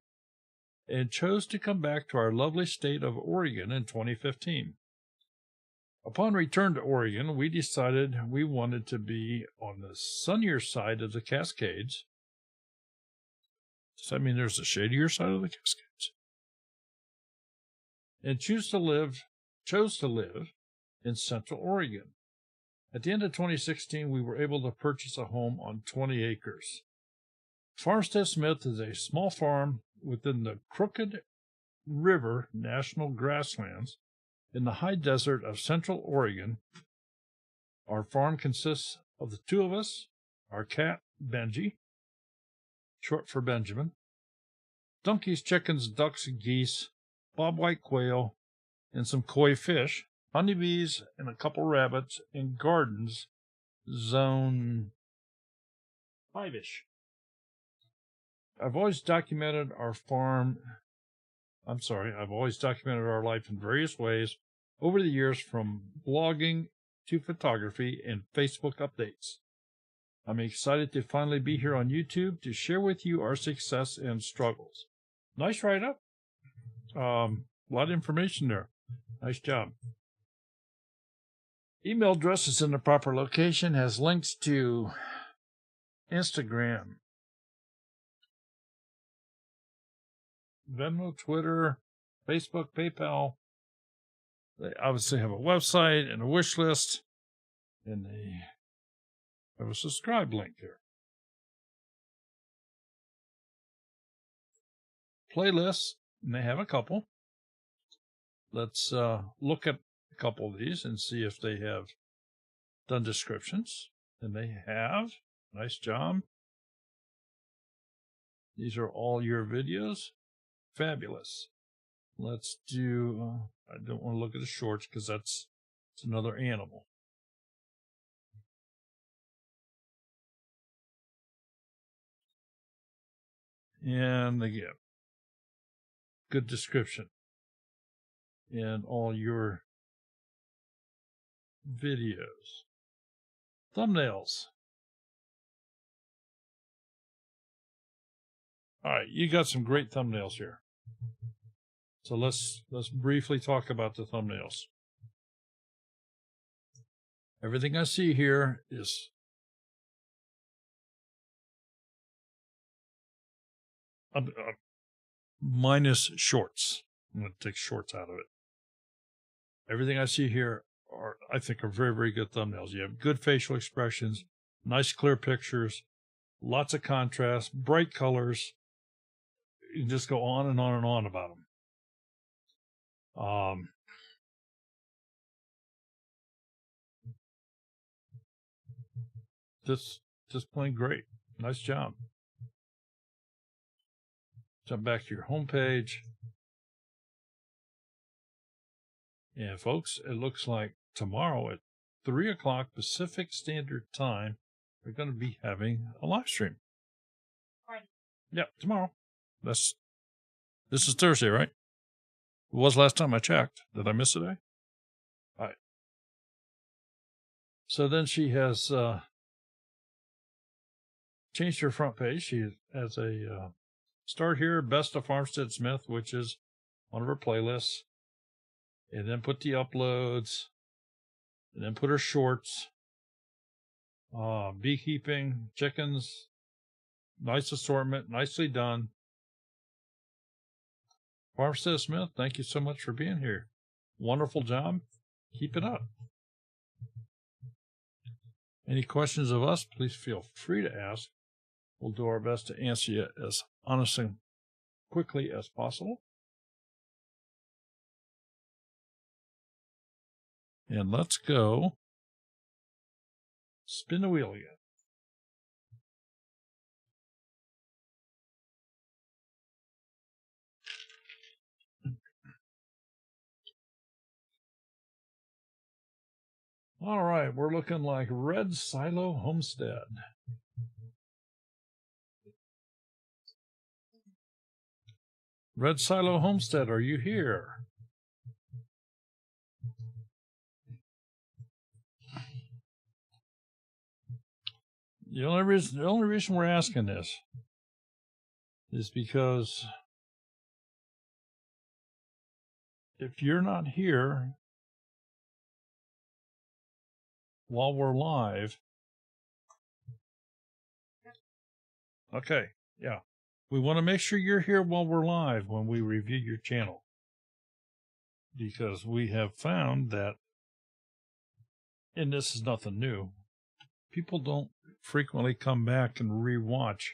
and chose to come back to our lovely state of Oregon in 2015. Upon return to Oregon, we decided we wanted to be on the sunnier side of the Cascades. Does that mean there's a shadier side of the Cascades? And chose to live in Central Oregon. At the end of 2016, we were able to purchase a home on 20 acres. Farmstead Smith is a small farm within the Crooked River National Grasslands in the high desert of Central Oregon. Our farm consists of the two of us, our cat, Benji, short for Benjamin, donkeys, chickens, ducks, geese, bobwhite quail, and some koi fish, honeybees, and a couple rabbits, and gardens, zone 5-ish. I've always documented our life in various ways over the years, from blogging to photography and Facebook updates. I'm excited to finally be here on YouTube to share with you our success and struggles. Nice write-up. A lot of information there. Nice job. Email address is in the proper location, has links to Instagram, Venmo, Twitter, Facebook, PayPal. They obviously have a website and a wish list, and they have a subscribe link here. Playlists, and they have a couple. Let's look at a couple of these and see if they have done descriptions. And they have. Nice job. These are all your videos. Fabulous. Let's do, I don't want to look at the shorts because it's another animal. And again, good description in all your videos. Thumbnails. All right, you got some great thumbnails here. So let's briefly talk about the thumbnails. Everything I see here is minus shorts. I'm going to take shorts out of it. Everything I see here I think are very, very good thumbnails. You have good facial expressions, nice clear pictures, lots of contrast, bright colors. You can just go on and on and on about them. Just plain great. Nice job. Jump back to your home page. And folks, it looks like tomorrow at 3 o'clock Pacific Standard Time, we're going to be having a live stream. Right. Yep, tomorrow. This is Thursday, right? It was last time I checked. Did I miss a day? All right. So then she has changed her front page. She has a start here, Best of Farmstead Smith, which is one of her playlists. And then put the uploads. And then put her shorts. Beekeeping, chickens. Nice assortment. Nicely done. Farmstead Smith, thank you so much for being here. Wonderful job. Keep it up. Any questions of us, please feel free to ask. We'll do our best to answer you as honestly and quickly as possible. And let's go spin the wheel again. All right, we're looking like Red Silo Homestead. Red Silo Homestead, are you here? The only reason we're asking this is because if you're not here while we're live, okay, yeah, we want to make sure you're here while we're live when we review your channel, because we have found that, and this is nothing new, people don't frequently come back and rewatch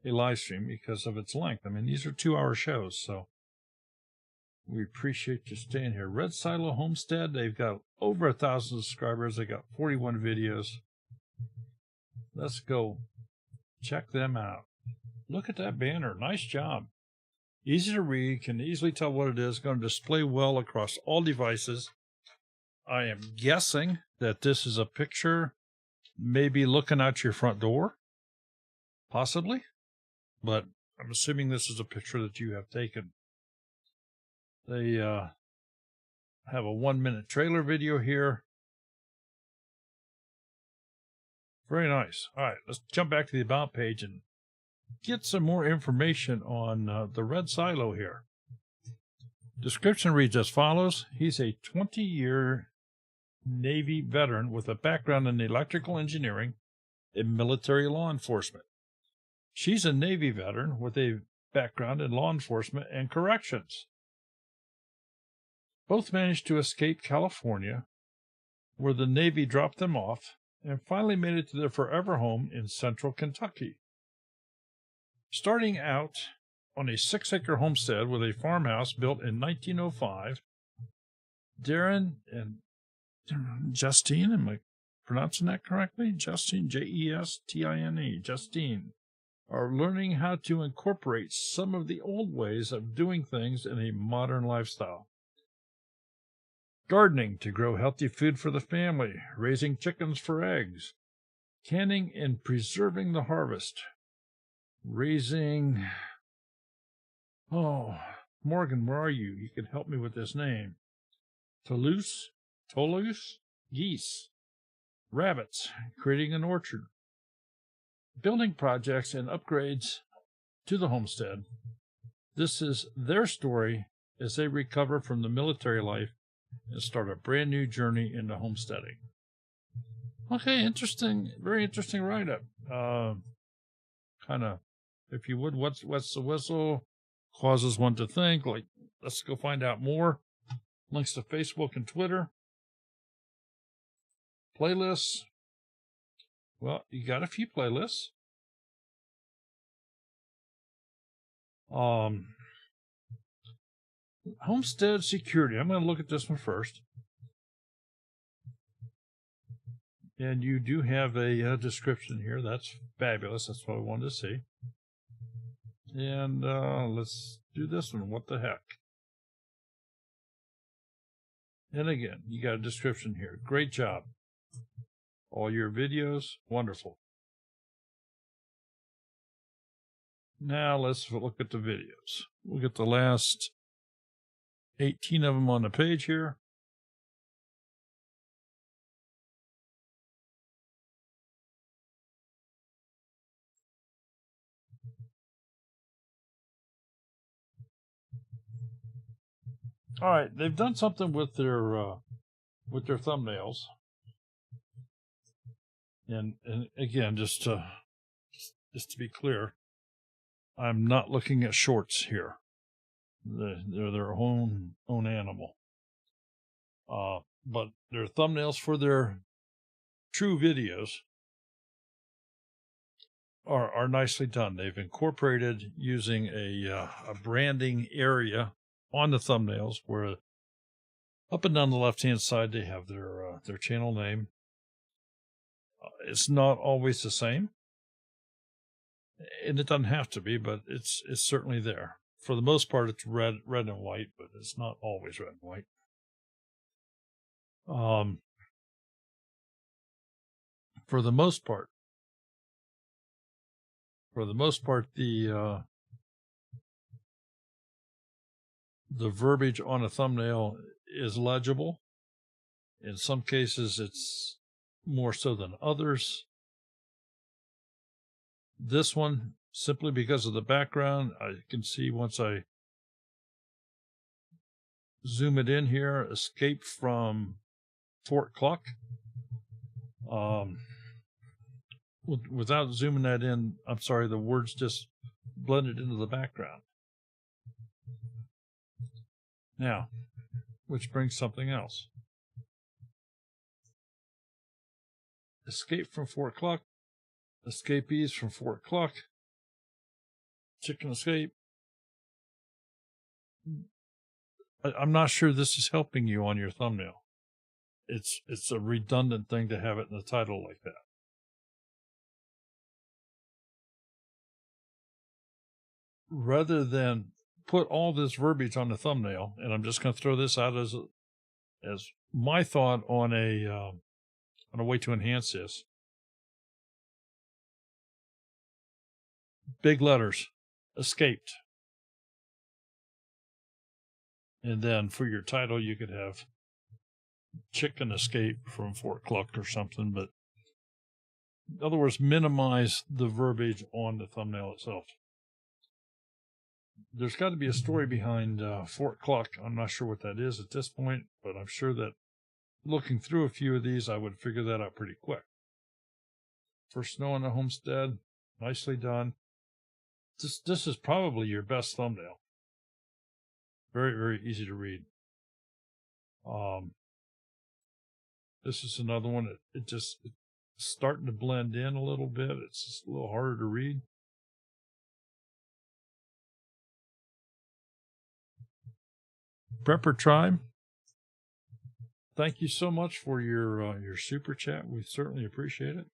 a live stream because of its length. I mean, these are 2-hour shows, so we appreciate you staying here. Red Silo Homestead, they've got over 1,000 subscribers. They got 41 videos. Let's go check them out. Look at that banner. Nice job. Easy to read, can easily tell what it is. Going to display well across all devices. I am guessing that this is a picture maybe looking out your front door, possibly, but I'm assuming this is a picture that you have taken. They have a 1-minute trailer video here. Very nice. All right, let's jump back to the About page and get some more information on the Red Silo here. Description reads as follows. He's a 20-year Navy veteran with a background in electrical engineering and military law enforcement. She's a Navy veteran with a background in law enforcement and corrections. Both managed to escape California, where the Navy dropped them off, and finally made it to their forever home in central Kentucky. Starting out on a 6-acre homestead with a farmhouse built in 1905, Darren and Justine, am I pronouncing that correctly? Justine, Jestine, Justine, are learning how to incorporate some of the old ways of doing things in a modern lifestyle. Gardening to grow healthy food for the family, raising chickens for eggs, canning and preserving the harvest, raising, Morgan, where are you? You can help me with this name. Toulouse, geese, rabbits, creating an orchard, building projects and upgrades to the homestead. This is their story as they recover from the military life and start a brand new journey into homesteading. Okay, interesting, very interesting write-up. Kind of, if you would, what's the whistle? Causes one to think, like, let's go find out more. Links to Facebook and Twitter. Playlists. Well, you got a few playlists. Homestead security. I'm going to look at this one first. And you do have a description here. That's fabulous. That's what I wanted to see. And let's do this one. What the heck? And again, you got a description here. Great job. All your videos, wonderful. Now let's look at the videos. We'll get the last 18 of them on the page here. All right, they've done something with their thumbnails, and again, just to be clear, I'm not looking at shorts here. They're their own animal, but their thumbnails for their true videos are nicely done. They've incorporated using a branding area on the thumbnails where up and down the left-hand side they have their channel name. It's not always the same, and it doesn't have to be, but it's certainly there. For the most part, it's red and white, but it's not always red and white. For the most part, the verbiage on a thumbnail is legible. In some cases, it's more so than others. This one, simply because of the background, I can see once I zoom it in here, escape from Fort Cluck. Without zooming that in, I'm sorry, the words just blended into the background. Now, which brings something else. Escape from Fort Cluck. Escapees from Fort Cluck. Chicken escape. I'm not sure this is helping you on your thumbnail. It's a redundant thing to have it in the title like that. Rather than put all this verbiage on the thumbnail, and I'm just going to throw this out as my thought on a way to enhance this. Big letters, escaped. And then for your title, you could have chicken escape from Fort Cluck or something, but in other words, minimize the verbiage on the thumbnail itself. There's got to be a story behind Fort Cluck. I'm not sure what that is at this point, but I'm sure that looking through a few of these, I would figure that out pretty quick. First snow on the homestead, nicely done. This is probably your best thumbnail. Very, very easy to read. This is another one. It's starting to blend in a little bit. It's just a little harder to read. Prepper Tribe, thank you so much for your super chat. We certainly appreciate it.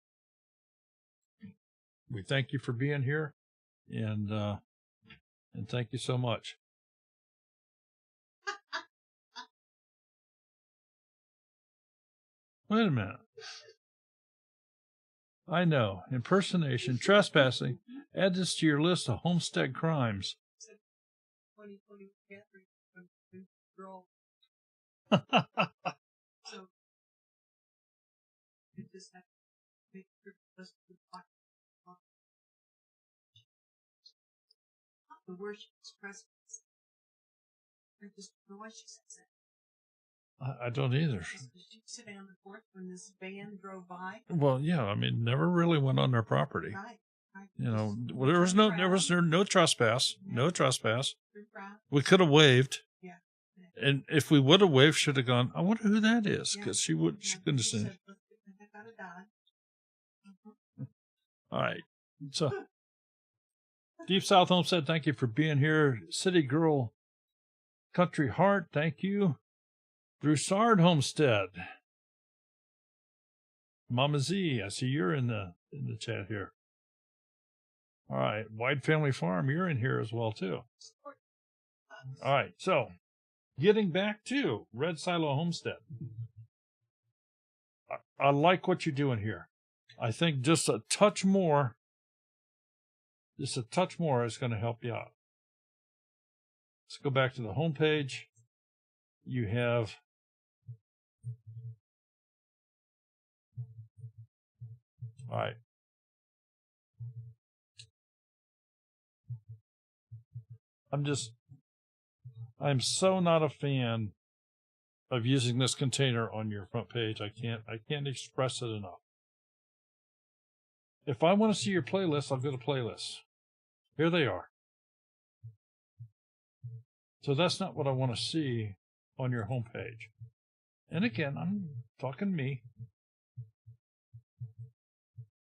We thank you for being here, and thank you so much. Wait a minute. I know. Impersonation, trespassing. Add this to your list of homestead crimes. So you just have to make sure the word she expresses. I just don't know why she says it. I don't either. Did you sit down the porch when this van drove by? Well, yeah, I mean, never really went on their property. Right. You know, well, there was no trespass. No trespass. We could have waved. Yeah. And if we would have waved, should have gone, I wonder who that is, because she couldn't have seen it. All right. So, Deep South Homestead, thank you for being here. City Girl Country Heart, thank you. Broussard Homestead. Mama Z, I see you're in the chat here. All right. Wide Family Farm, you're in here as well, too. All right. So, getting back to Red Silo Homestead. I like what you're doing here. I think just a touch more is going to help you out. Let's go back to the home page. You have all right. I'm so not a fan of using this container on your front page. I can't express it enough. If I want to see your playlist, I'll go to playlists. Here they are. So that's not what I want to see on your home page. And again, I'm talking me.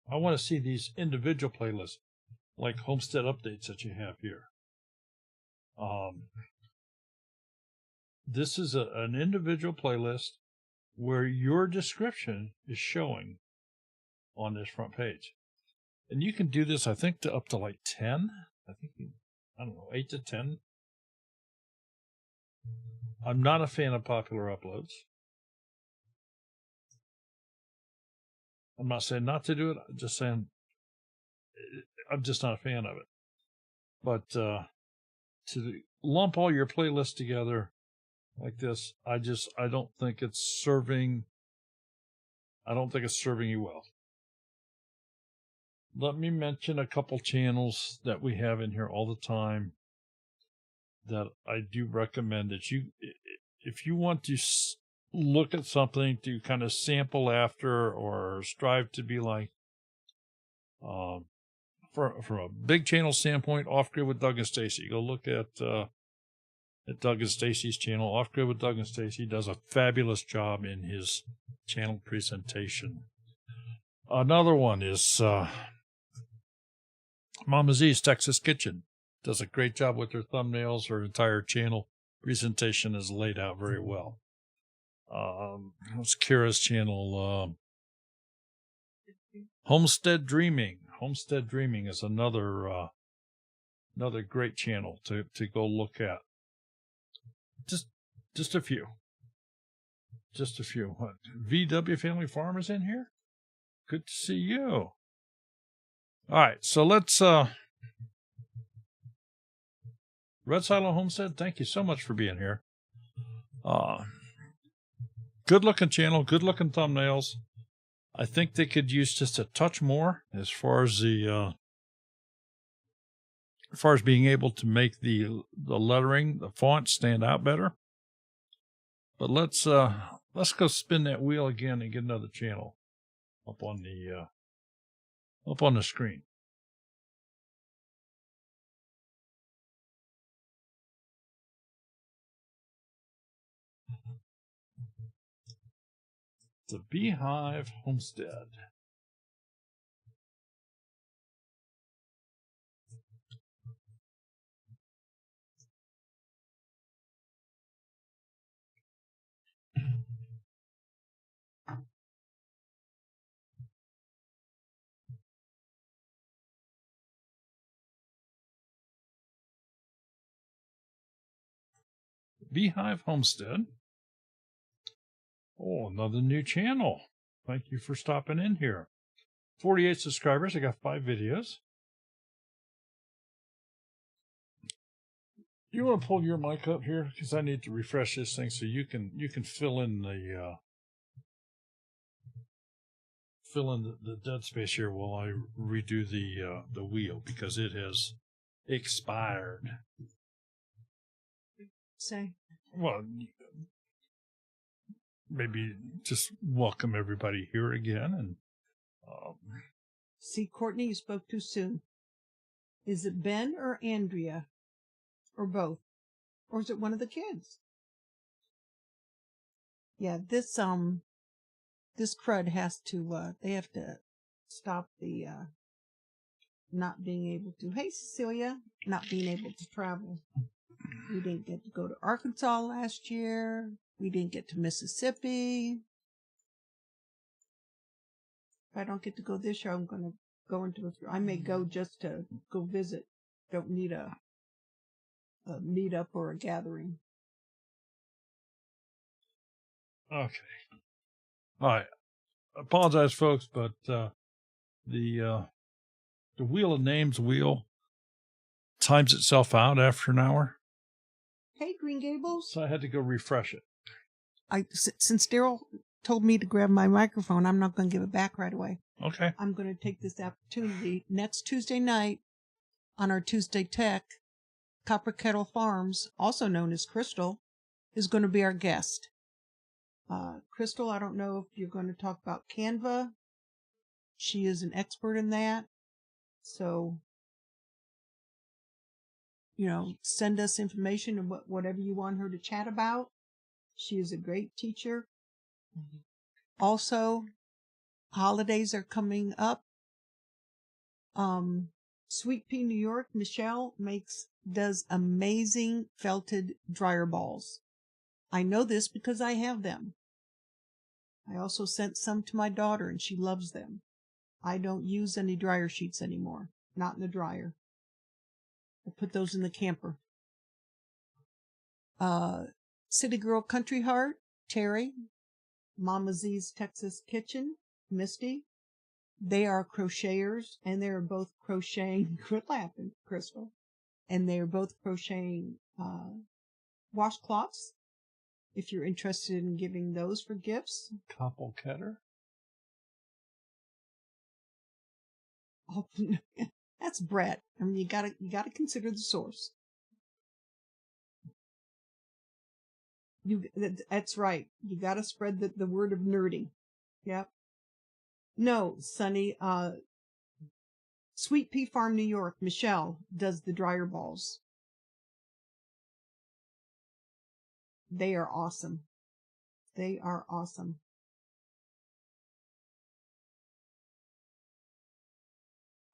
I want to see these individual playlists, like homestead updates that you have here. This is an individual playlist where your description is showing on this front page. And you can do this, I think, to up to like 10. I think, I don't know, 8 to 10. I'm not a fan of popular uploads. I'm not saying not to do it. I'm just saying I'm just not a fan of it. But to lump all your playlists together like this, I don't think it's serving. I don't think it's serving you well. Let me mention a couple channels that we have in here all the time that I do recommend that you, if you want to look at something to kind of sample after or strive to be like, from a big channel standpoint, Off Grid with Doug and Stacy. Go look at Doug and Stacy's channel. Off Grid with Doug and Stacy does a fabulous job in his channel presentation. Another one is Mama Z's Texas Kitchen. Does a great job with her thumbnails. Her entire channel presentation is laid out very well. What's Kira's channel? Homestead Dreaming. Homestead Dreaming is another great channel to go look at. Just a few. Just a few. What? VW Family Farmers in here? Good to see you. All right, so let's Red Silo Homestead, thank you so much for being here. Good looking channel, good looking thumbnails. I think they could use just a touch more as far as being able to make the lettering, the font stand out better. But let's go spin that wheel again and get another channel up on the screen. The Beehive Homestead. Beehive Homestead. Oh, another new channel. Thank you for stopping in here. 48 subscribers. I got 5 videos. You want to pull your mic up here? Because I need to refresh this thing so you can fill in the dead space here while I redo the wheel because it has expired. Say. Well, maybe just welcome everybody here again. And see, Courtney, you spoke too soon. Is it Ben or Andrea? Or both? Or is it one of the kids? Yeah, this crud has to, they have to stop the, not being able to, hey Cecilia, not being able to travel. We didn't get to go to Arkansas last year. We didn't get to Mississippi. If I don't get to go this year, I'm going to go into I may go just to go visit. Don't need a meetup or a gathering. Okay. All right. I apologize, folks, but the Wheel of Names wheel times itself out after an hour. Hey, Green Gables. So I had to go refresh it. Since Daryl told me to grab my microphone, I'm not going to give it back right away. Okay. I'm going to take this opportunity. Next Tuesday night on our Tuesday Tech, Copper Kettle Farms, also known as Crystal, is going to be our guest. Crystal, I don't know if you're going to talk about Canva. She is an expert in that. So, send us information and whatever you want her to chat about. She is a great teacher. Also, holidays are coming up. Sweet Pea, New York, Michelle does amazing felted dryer balls. I know this because I have them. I also sent some to my daughter and she loves them. I don't use any dryer sheets anymore. Not in the dryer. I put those in the camper. City Girl Country Heart, Terry. Mama Z's Texas Kitchen, Misty. They are crocheters, and they are both crocheting. Quit laughing, Crystal. And they are both crocheting washcloths. If you're interested in giving those for gifts. Koppelketter. Oh, that's Brett. I mean, you gotta consider the source. That's right. You gotta spread the word of nerding. Yep. No, Sonny, Sweet Pea Farm, New York, Michelle does the dryer balls. They are awesome. They are awesome.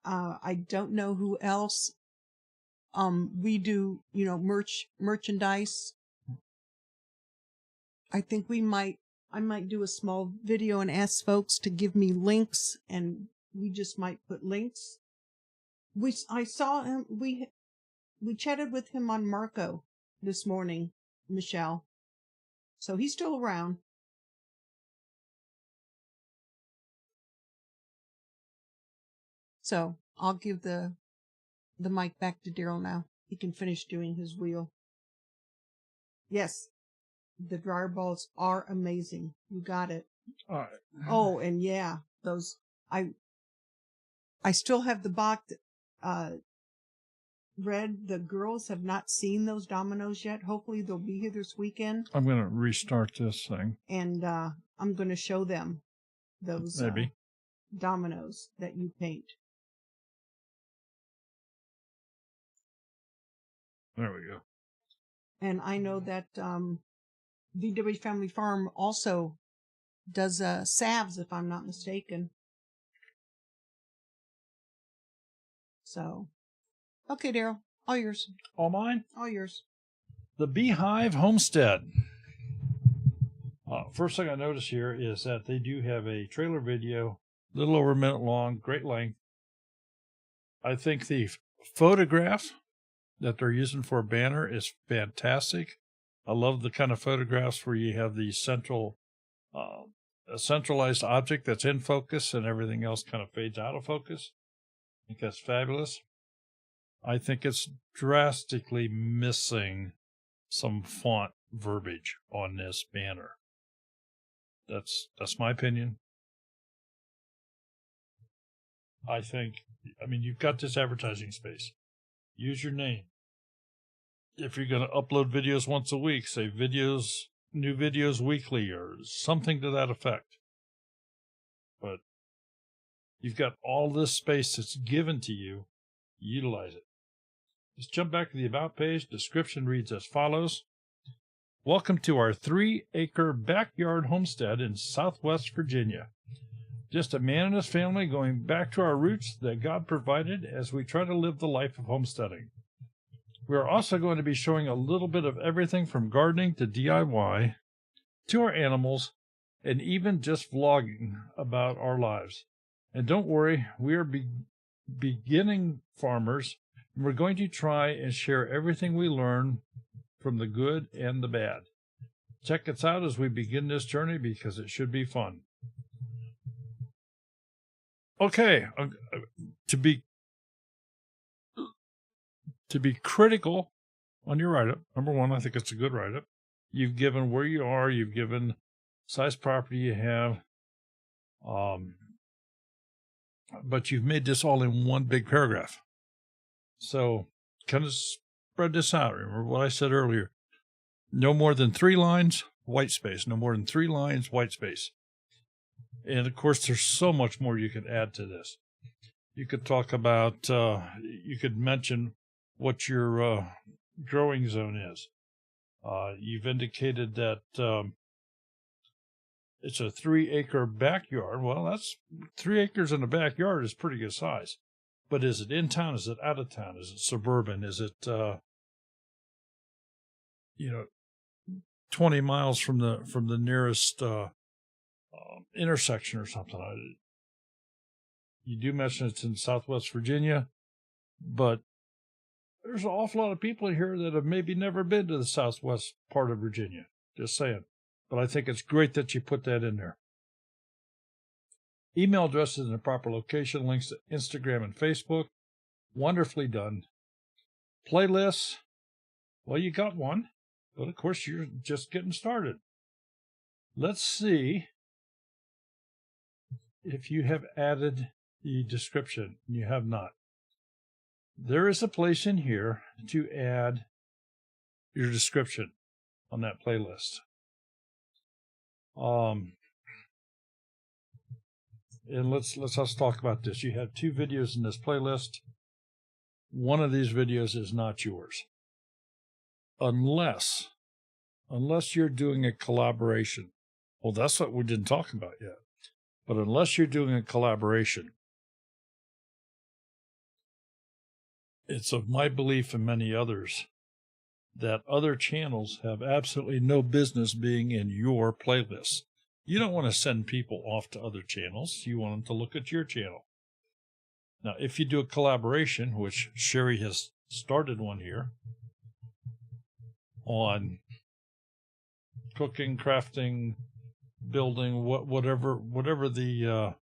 I don't know who else. We do, merchandise. I think I might do a small video and ask folks to give me links, and we just might put links. I saw him, we chatted with him on Marco this morning, Michelle. So he's still around. So I'll give the mic back to Daryl now. He can finish doing his wheel. Yes, the dryer balls are amazing. You got it. All right. Oh, and yeah, those I still have the box. Red, the girls have not seen those dominoes yet. Hopefully they'll be here this weekend. I'm going to restart this thing. And I'm going to show them those dominoes that you paint. There we go. And I know that VW Family Farm also does salves, if I'm not mistaken. So, okay, Daryl, all yours. All mine? All yours. The Beehive Homestead. First thing I notice here is that they do have a trailer video, a little over a minute long, great length. I think the photograph that they're using for a banner is fantastic. I love the kind of photographs where you have the a centralized object that's in focus and everything else kind of fades out of focus. I think that's fabulous. I think it's drastically missing some font verbiage on this banner. That's my opinion. You've got this advertising space. Use your name. If you're going to upload videos once a week, say new videos weekly or something to that effect. But you've got all this space that's given to you. Utilize it. Let's jump back to the About page. Description reads as follows. Welcome to our 3-acre backyard homestead in Southwest Virginia. Just a man and his family going back to our roots that God provided as we try to live the life of homesteading. We are also going to be showing a little bit of everything from gardening to DIY to our animals and even just vlogging about our lives. And don't worry, we are beginning farmers, and we're going to try and share everything we learn from the good and the bad. Check us out as we begin this journey because it should be fun. Okay, to be critical on your write-up, number one, I think it's a good write-up. You've given where you are, you've given size property you have, but you've made this all in one big paragraph. So kind of spread this out. Remember what I said earlier. No more than 3 lines, white space. No more than 3 lines, white space. And, of course, there's so much more you could add to this. You could talk about, you could mention what your growing zone is. You've indicated that it's a 3-acre backyard. Well, that's 3 acres in a backyard is pretty good size. But is it in town? Is it out of town? Is it suburban? Is it, 20 miles from the nearest intersection or something? You do mention it's in Southwest Virginia, but there's an awful lot of people here that have maybe never been to the southwest part of Virginia. Just saying. But I think it's great that you put that in there. Email addresses in the proper location, links to Instagram and Facebook. Wonderfully done. Playlists. Well, you got one, but of course you're just getting started. Let's see if you have added the description. You have not. There is a place in here to add your description on that playlist. And let's talk about this. You have 2 videos in this playlist. One of these videos is not yours. Unless you're doing a collaboration. Well, that's what we didn't talk about yet. But unless you're doing a collaboration, it's of my belief and many others that other channels have absolutely no business being in your playlist. You don't want to send people off to other channels. You want them to look at your channel. Now, if you do a collaboration, which Sherry has started one here, on cooking, crafting, building, whatever the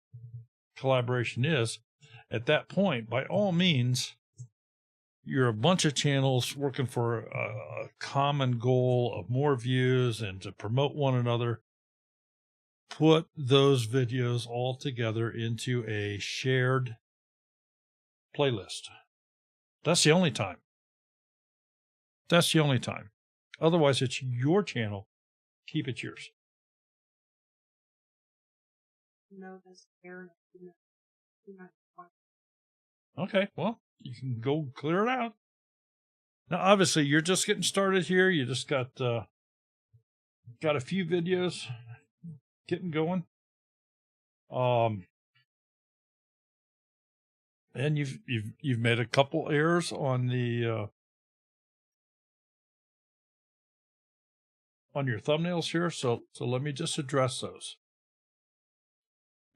collaboration is, at that point, by all means, you're a bunch of channels working for a common goal of more views and to promote one another. Put those videos all together into a shared playlist. That's the only time. That's the only time. Otherwise, it's your channel. Keep it yours. Okay, well, you can go clear it out. Now, obviously, you're just getting started here. You just got a few videos getting going. And you've made a couple errors on the on your thumbnails here, so let me just address those.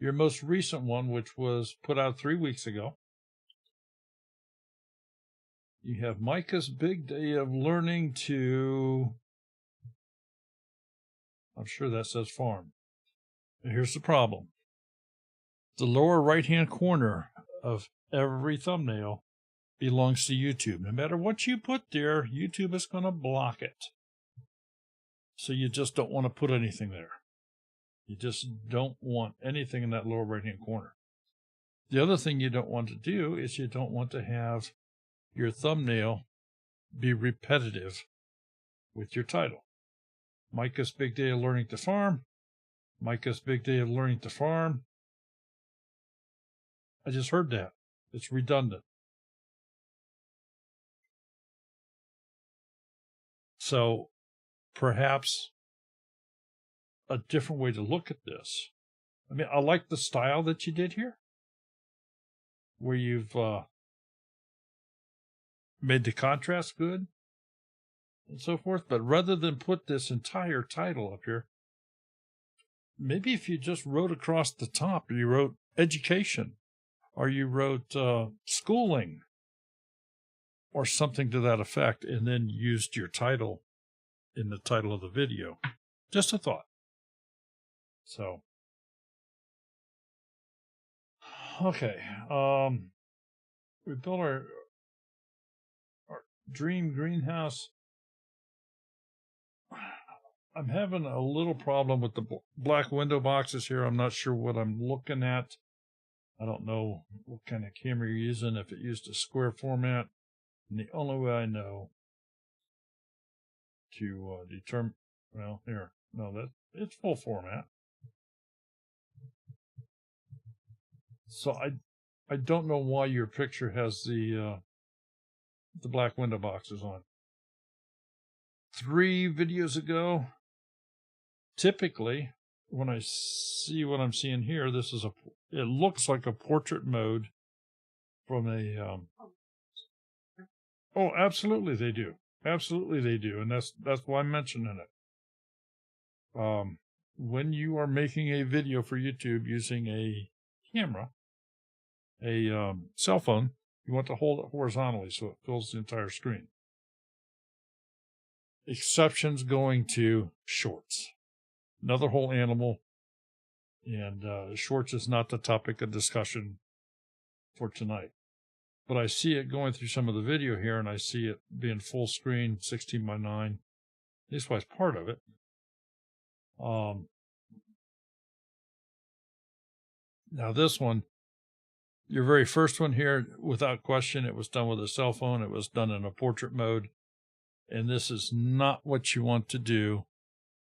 Your most recent one, which was put out 3 weeks ago, you have Micah's big day of learning to, I'm sure that says farm. And here's the problem. The lower right-hand corner of every thumbnail belongs to YouTube. No matter what you put there, YouTube is going to block it. So you just don't want to put anything there. You just don't want anything in that lower right-hand corner. The other thing you don't want to do is you don't want to have your thumbnail be repetitive with your title. Micah's big day of learning to farm. Micah's big day of learning to farm. I just heard that. It's redundant. So perhaps a different way to look at this. I mean, I like the style that you did here, where you've made the contrast good and so forth. But rather than put this entire title up here, maybe if you just wrote across the top, you wrote education, or you wrote schooling, or something to that effect, and then used your title in the title of the video. Just a thought. So, okay. We built our dream greenhouse. I'm having a little problem with the black window boxes here. I'm not sure what I'm looking at. I don't know what kind of camera you're using, if it used a square format. And the only way I know to determine, well, here, no, it's full format. So I don't know why your picture has the black window boxes on. 3 videos ago, typically, when I see what I'm seeing here, it looks like a portrait mode from a oh, absolutely they do. Absolutely they do. And that's why I'm mentioning it. When you are making a video for YouTube using a camera, a cell phone, you want to hold it horizontally so it fills the entire screen. Exceptions going to shorts. Another whole animal. And shorts is not the topic of discussion for tonight. But I see it going through some of the video here, and I see it being full screen, 16 by 9. This was part of it. Now this one, your very first one here, without question, it was done with a cell phone. It was done in a portrait mode. And this is not what you want to do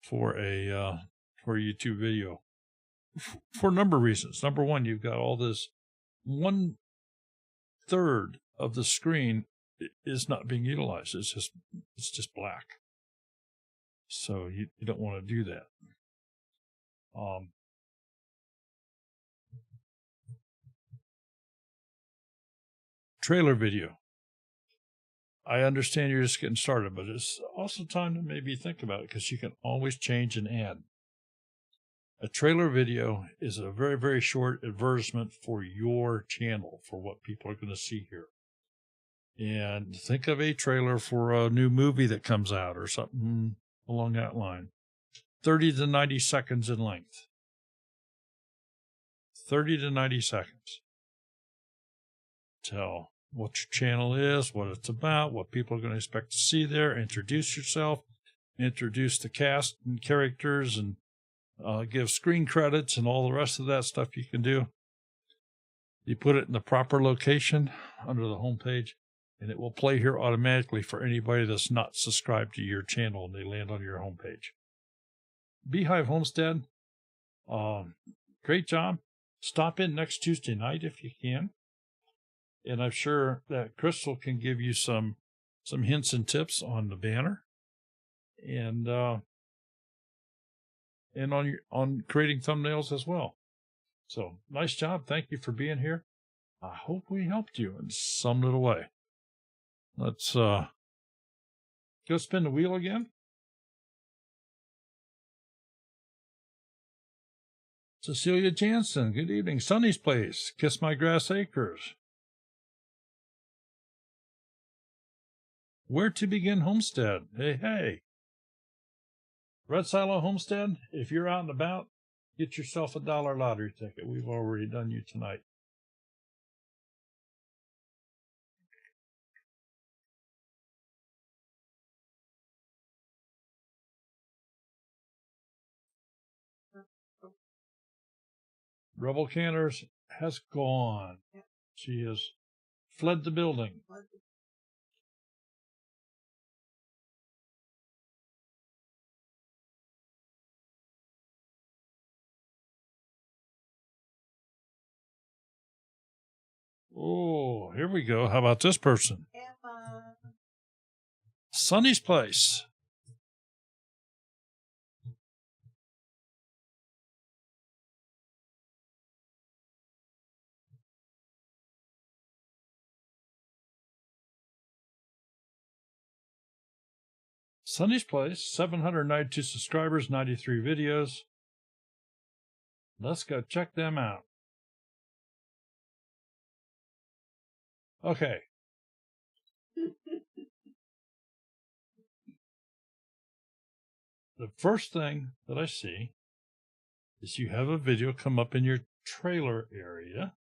for a YouTube video. For a number of reasons. Number one, you've got all this 1/3 of the screen is not being utilized. It's just black. So you don't want to do that. Trailer video. I understand you're just getting started, but it's also time to maybe think about it because you can always change and add. A trailer video is a very, very short advertisement for your channel, for what people are going to see here. And think of a trailer for a new movie that comes out or something along that line. 30 to 90 seconds in length. 30 to 90 seconds. Tell what your channel is, what it's about, what people are going to expect to see there. Introduce yourself. Introduce the cast and characters and give screen credits and all the rest of that stuff you can do. You put it in the proper location under the home page, and it will play here automatically for anybody that's not subscribed to your channel and they land on your home page. Beehive Homestead, great job. Stop in next Tuesday night if you can. And I'm sure that Crystal can give you some hints and tips on the banner and on creating thumbnails as well. So nice job. Thank you for being here. I hope we helped you in some little way. Let's go spin the wheel again. Cecilia Jansen, good evening. Sunny's Place, Kiss My Grass Acres. Where to Begin Homestead. Hey. Red Silo Homestead, if you're out and about, get yourself a $1 lottery ticket. We've already done you tonight. Rebel Canners has gone. She has fled the building. Oh, here we go. How about this person? Emma. Sunny's Place. Sunny's Place, 792 subscribers, 93 videos. Let's go check them out. Okay. The first thing that I see is you have a video come up in your trailer area,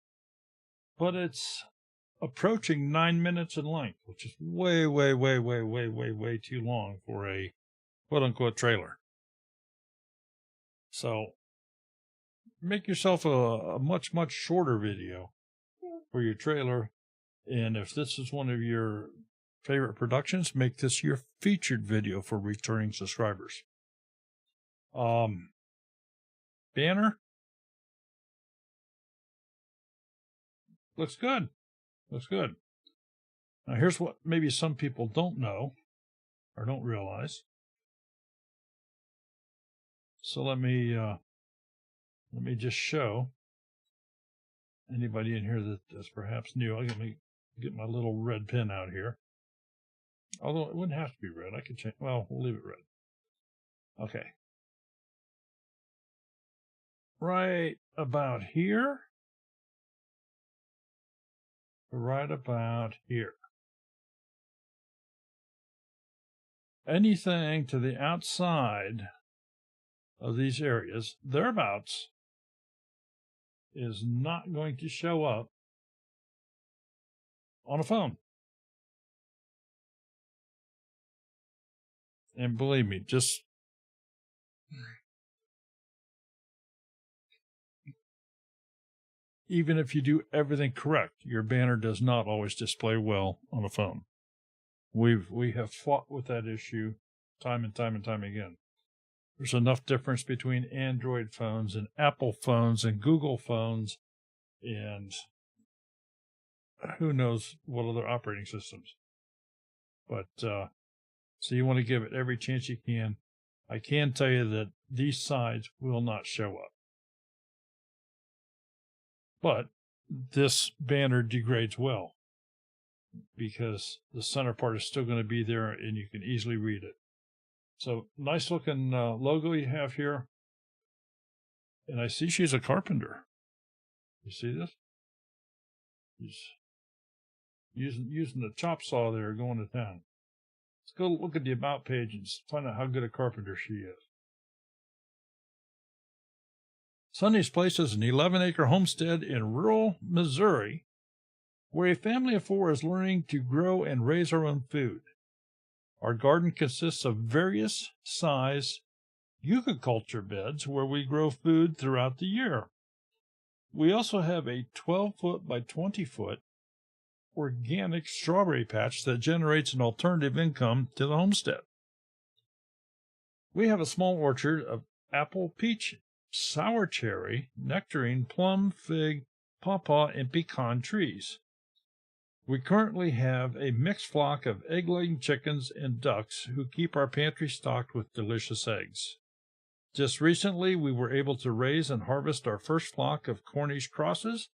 but it's approaching 9 minutes in length, which is way too long for a quote-unquote trailer. So make yourself a much shorter video for your trailer. And if this is one of your favorite productions, make this your featured video for returning subscribers. Banner looks good. Now here's what maybe some people don't know or don't realize. So let me just show. Anybody in here that is perhaps new? I'm going to get my little red pen out here. Although it wouldn't have to be red. I could change. Well, we'll leave it red. Okay. Right about here. Right about here. Anything to the outside of these areas, thereabouts, is not going to show up on a phone. And believe me, just even if you do everything correct, your banner does not always display well on a phone. We have fought with that issue time and time and time again. There's enough difference between Android phones and Apple phones and Google phones and who knows what other operating systems. But so you want to give it every chance you can. I can tell you that these sides will not show up. But this banner degrades well because the center part is still going to be there and you can easily read it. So nice looking logo you have here. And I see she's a carpenter. You see this? She's using the chop saw there going to town. Let's go look at the about page and find out how good a carpenter she is. Sunny's Place is an 11-acre homestead in rural Missouri where a family of 4 is learning to grow and raise our own food. Our garden consists of various size eucalyptus beds where we grow food throughout the year. We also have a 12-foot by 20-foot organic strawberry patch that generates an alternative income to the homestead. We have a small orchard of apple, peach, sour cherry, nectarine, plum, fig, pawpaw, and pecan trees. We currently have a mixed flock of egg-laying chickens and ducks who keep our pantry stocked with delicious eggs. Just recently, we were able to raise and harvest our first flock of Cornish crosses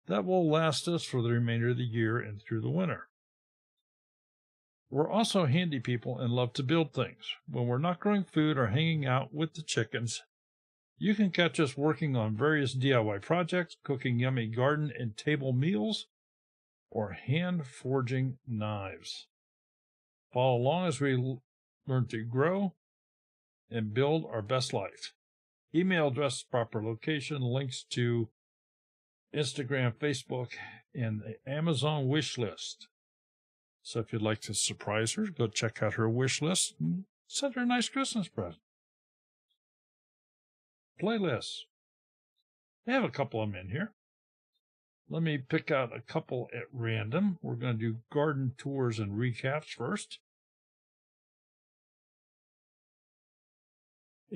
that will last us for the remainder of the year and through the winter. We're also handy people and love to build things. When we're not growing food or hanging out with the chickens, you can catch us working on various DIY projects, cooking yummy garden and table meals, or hand-forging knives. Follow along as we learn to grow and build our best life. Email address, proper location, links to Instagram, Facebook, and the Amazon wish list. So if you'd like to surprise her, go check out her wish list and send her a nice Christmas present. Playlists. I have a couple of them in here. Let me pick out a couple at random. We're going to do garden tours and recaps first.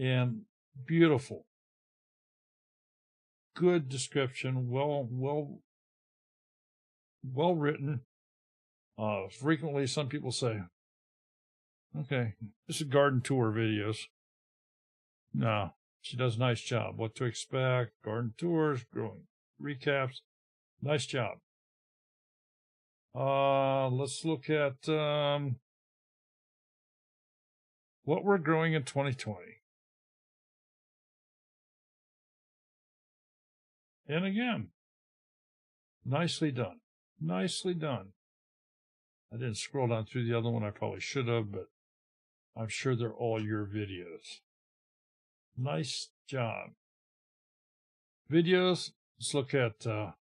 And beautiful. Good description, well written. Frequently some people say, okay, this is garden tour videos. No, she does a nice job. What to expect, garden tours, growing recaps. Nice job. Let's look at what we're growing in 2020. And again, nicely done. Nicely done. I didn't scroll down through the other one. I probably should have, but I'm sure they're all your videos. Nice job. Videos, let's look at the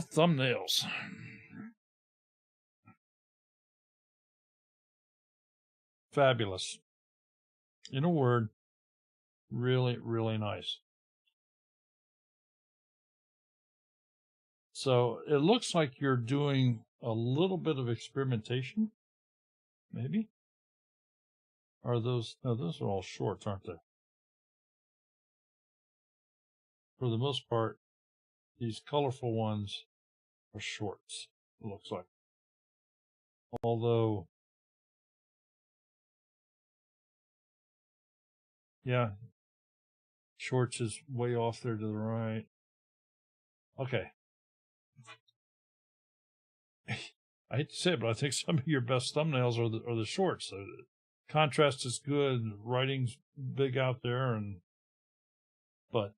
thumbnails. Fabulous. In a word, really, really nice. So it looks like you're doing a little bit of experimentation, maybe? Are those, no, those are all shorts, aren't they? For the most part, these colorful ones are shorts, it looks like. Although Yeah. Shorts is way off there to the right. Okay. I hate to say it, but I think some of your best thumbnails are the shorts. The contrast is good, writing's big out there, but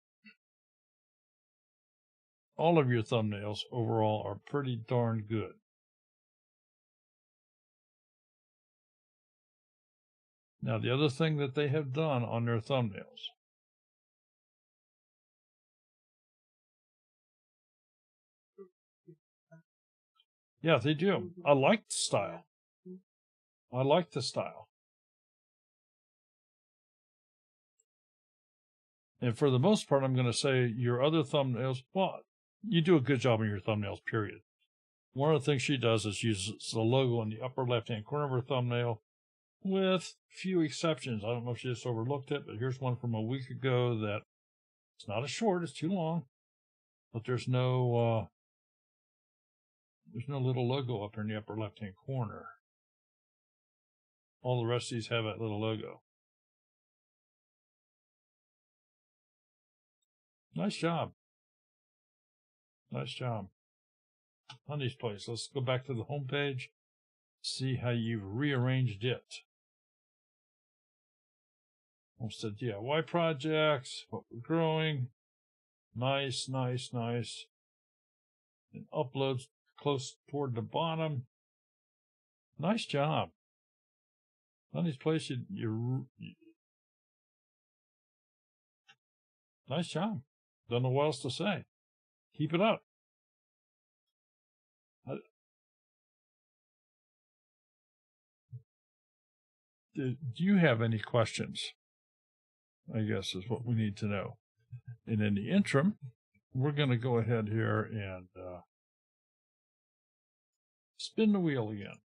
all of your thumbnails overall are pretty darn good. Now, the other thing that they have done on their thumbnails, yeah, they do. I like the style. I like the style. And for the most part, I'm going to say your other thumbnails, well, you do a good job on your thumbnails, period. One of the things she does is uses the logo in the upper left-hand corner of her thumbnail, with few exceptions. I don't know if she just overlooked it, but here's one from a week ago that it's not a short, it's too long, but there's no little logo up in the upper left-hand corner. All the rest of these have that little logo. Nice job. Nice job. Honey's Place. Let's go back to the home page. See how you've rearranged it. Homestead DIY projects. What we're growing. Nice, nice, nice. And uploads close toward the bottom. Nice job. Honey's Place. Nice job. Don't know what else to say. Keep it up. Do you have any questions? I guess is what we need to know. And in the interim, we're going to go ahead here and spin the wheel again.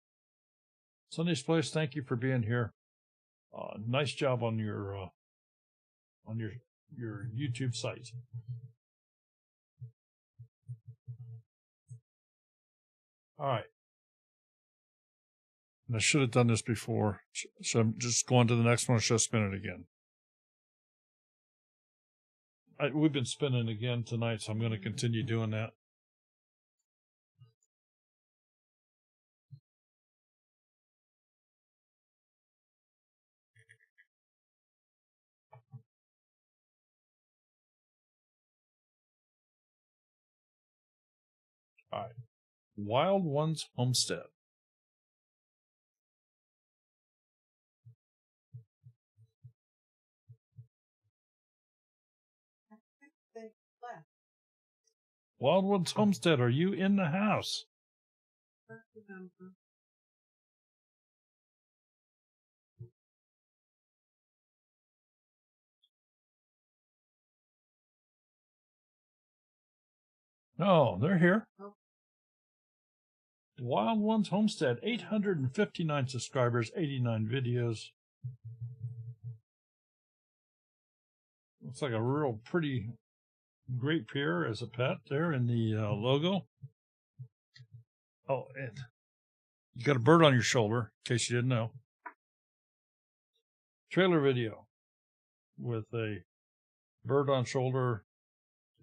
Honey's Place, thank you for being here. Nice job on your YouTube site. All right. And I should have done this before. So I'm just going to the next one. I should spin it again. We've been spinning again tonight, so I'm going to continue doing that. All right. Wild Ones Homestead. Wild Ones Homestead, are you in the house? No, they're here. Wild Ones Homestead, 859 subscribers, 89 videos. Looks like a real pretty Great Pyre as a pet there in the logo. Oh, and you got a bird on your shoulder, in case you didn't know. Trailer video with a bird on shoulder,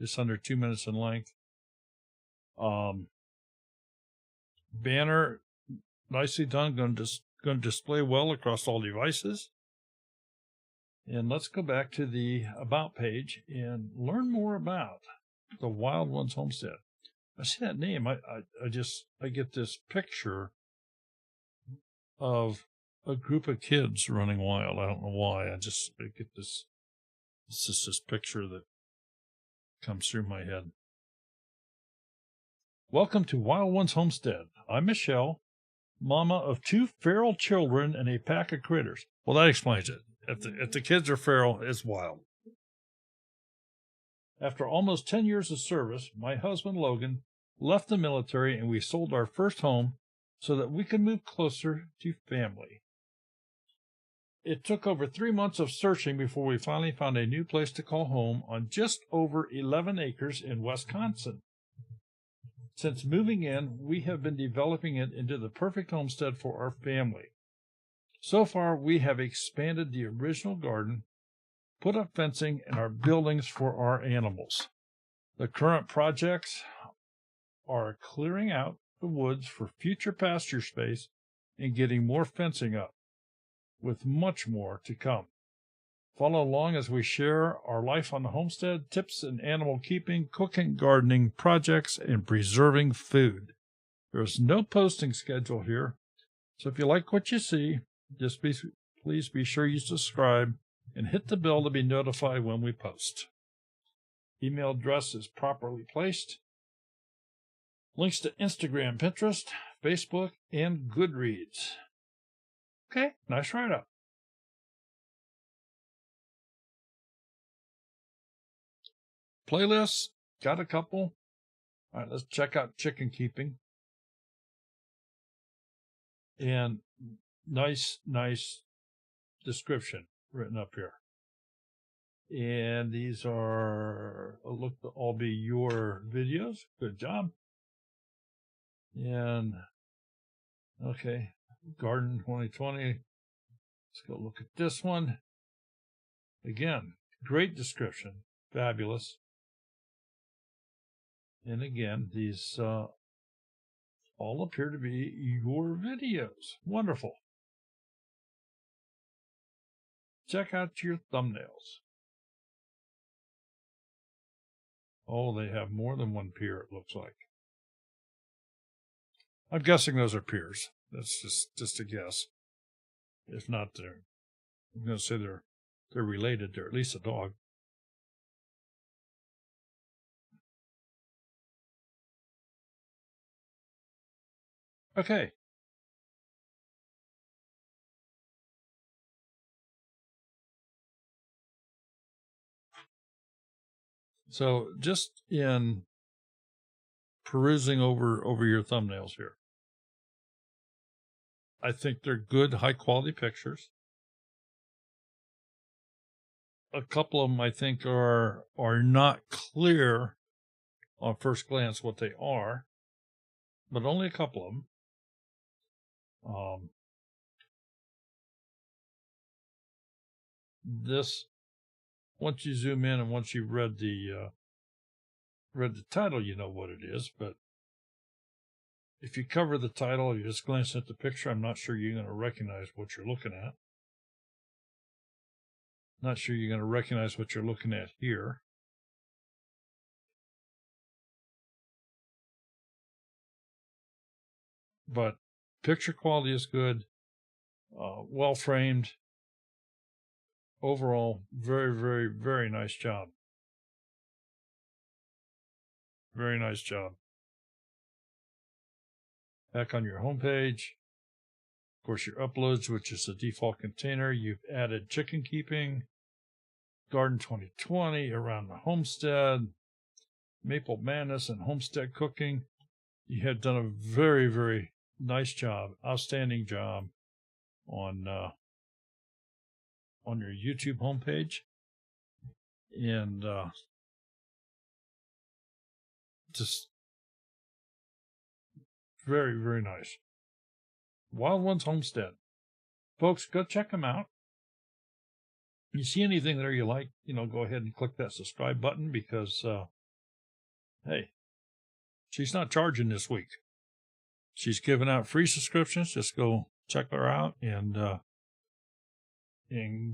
just under 2 minutes in length. Banner, nicely done, going to display well across all devices. And let's go back to the About page and learn more about the Wild Ones Homestead. I see that name. I get this picture of a group of kids running wild. I don't know why. I get this. It's just this picture that comes through my head. Welcome to Wild Ones Homestead. I'm Michelle, mama of 2 feral children and a pack of critters. Well, that explains it. If the kids are feral, it's wild. After almost 10 years of service, my husband Logan left the military and we sold our first home so that we could move closer to family. It took over 3 months of searching before we finally found a new place to call home on just over 11 acres in Wisconsin. Since moving in, we have been developing it into the perfect homestead for our family. So far, we have expanded the original garden, put up fencing in our buildings for our animals. The current projects are clearing out the woods for future pasture space and getting more fencing up, with much more to come. Follow along as we share our life on the homestead, tips in animal keeping, cooking, gardening, projects, and preserving food. There's no posting schedule here, so if you like what you see, please be sure you subscribe and hit the bell to be notified when we post. Email address is properly placed. Links to Instagram, Pinterest, Facebook, and Goodreads. Okay, nice write-up. Playlists, got a couple. All right, let's check out chicken keeping. And nice description written up here. And these are, look to all be your videos. Good job. And, okay, Garden 2020. Let's go look at this one. Again, great description. Fabulous. And again, these all appear to be your videos. Wonderful. Check out your thumbnails. Oh, they have more than one peer, it looks like. I'm guessing those are peers. That's just a guess. If not, I'm going to say they're related. They're at least a dog. Okay. So just in perusing over your thumbnails here, I think they're good, high-quality pictures. A couple of them, I think, are not clear on first glance what they are, but only a couple of them. This, once you zoom in and once you read the title, you know what it is. But if you cover the title, you just glance at the picture, I'm not sure you're going to recognize what you're looking at. Not sure you're going to recognize what you're looking at here. But picture quality is good, well framed. Overall, very, very, very nice job. Very nice job. Back on your homepage, of course, your uploads, which is the default container. You've added chicken keeping, Garden 2020, around the homestead, Maple Madness, and homestead cooking. You have done a very, very nice job, outstanding job on your YouTube homepage. And just very, very nice. Wild Ones Homestead. Folks, go check them out. You see anything there you like, go ahead and click that subscribe button because, hey, she's not charging this week. She's giving out free subscriptions. Just go check her out and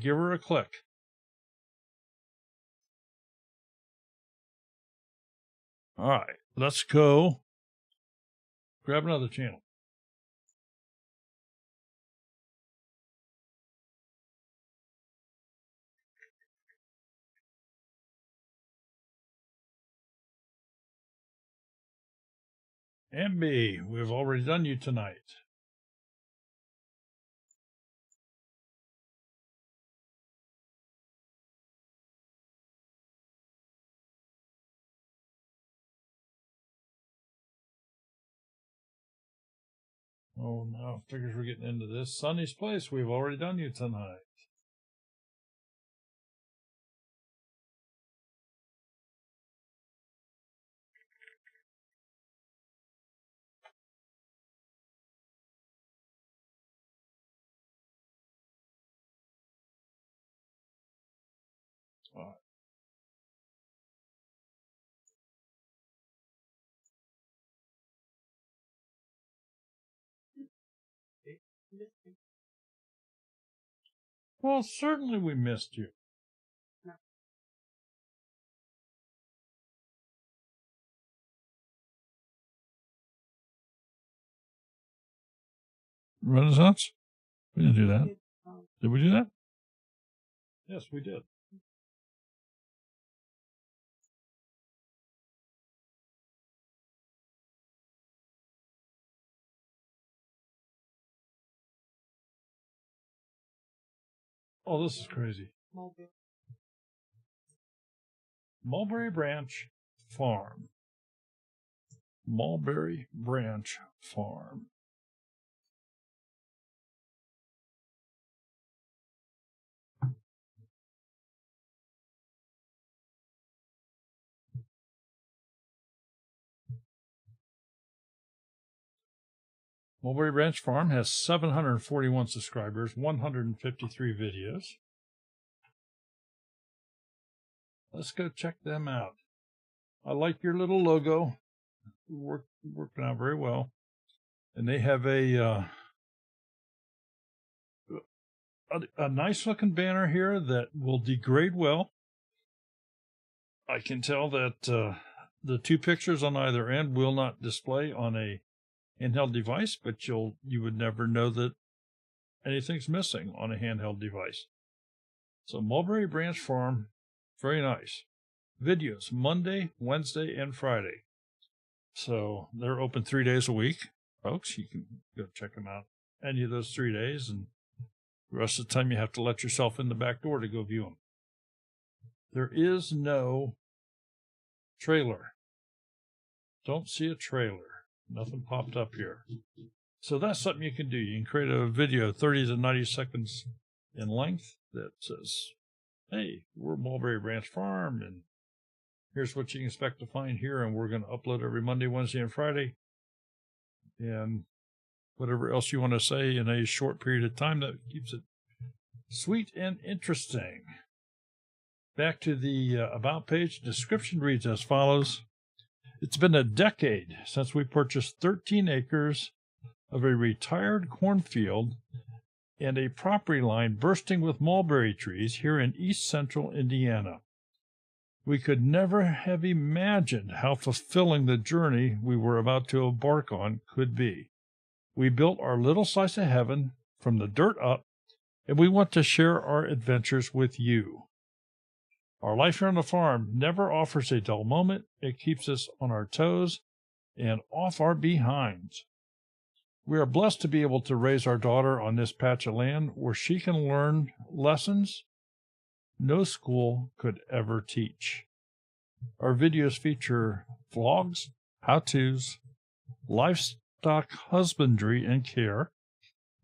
give her a click. All right, let's go grab another channel. MB, we've already done you tonight. Oh, no, figures we're getting into this. Sunny's Place, we've already done you tonight. Well, certainly we missed you. Renaissance? We didn't do that. Did we do that? Yes, we did. Oh, this is crazy. Mulberry Branch Farm. Mulberry Branch Farm. Mulberry Branch Farm has 741 subscribers, 153 videos. Let's go check them out. I like your little logo. Working out very well. And they have a nice looking banner here that will degrade well. I can tell that the two pictures on either end will not display on a handheld device, but you would never know that anything's missing on a handheld device. So Mulberry Branch Farm, very nice. Videos Monday, Wednesday, and Friday. So they're open 3 days a week, folks. You can go check them out any of those 3 days, and the rest of the time you have to let yourself in the back door to go view them. There is no trailer. Don't see a trailer. Nothing popped up here. So that's something you can do. You can create a video 30 to 90 seconds in length that says, hey, we're Mulberry Branch Farm, and here's what you can expect to find here, and we're going to upload every Monday, Wednesday, and Friday. And whatever else you want to say in a short period of time that keeps it sweet and interesting. Back to the About page. Description reads as follows. It's been a decade since we purchased 13 acres of a retired cornfield and a property line bursting with mulberry trees here in east central Indiana. We could never have imagined how fulfilling the journey we were about to embark on could be. We built our little slice of heaven from the dirt up, and we want to share our adventures with you. Our life here on the farm never offers a dull moment. It keeps us on our toes and off our behinds. We are blessed to be able to raise our daughter on this patch of land where she can learn lessons no school could ever teach. Our videos feature vlogs, how-tos, livestock husbandry and care,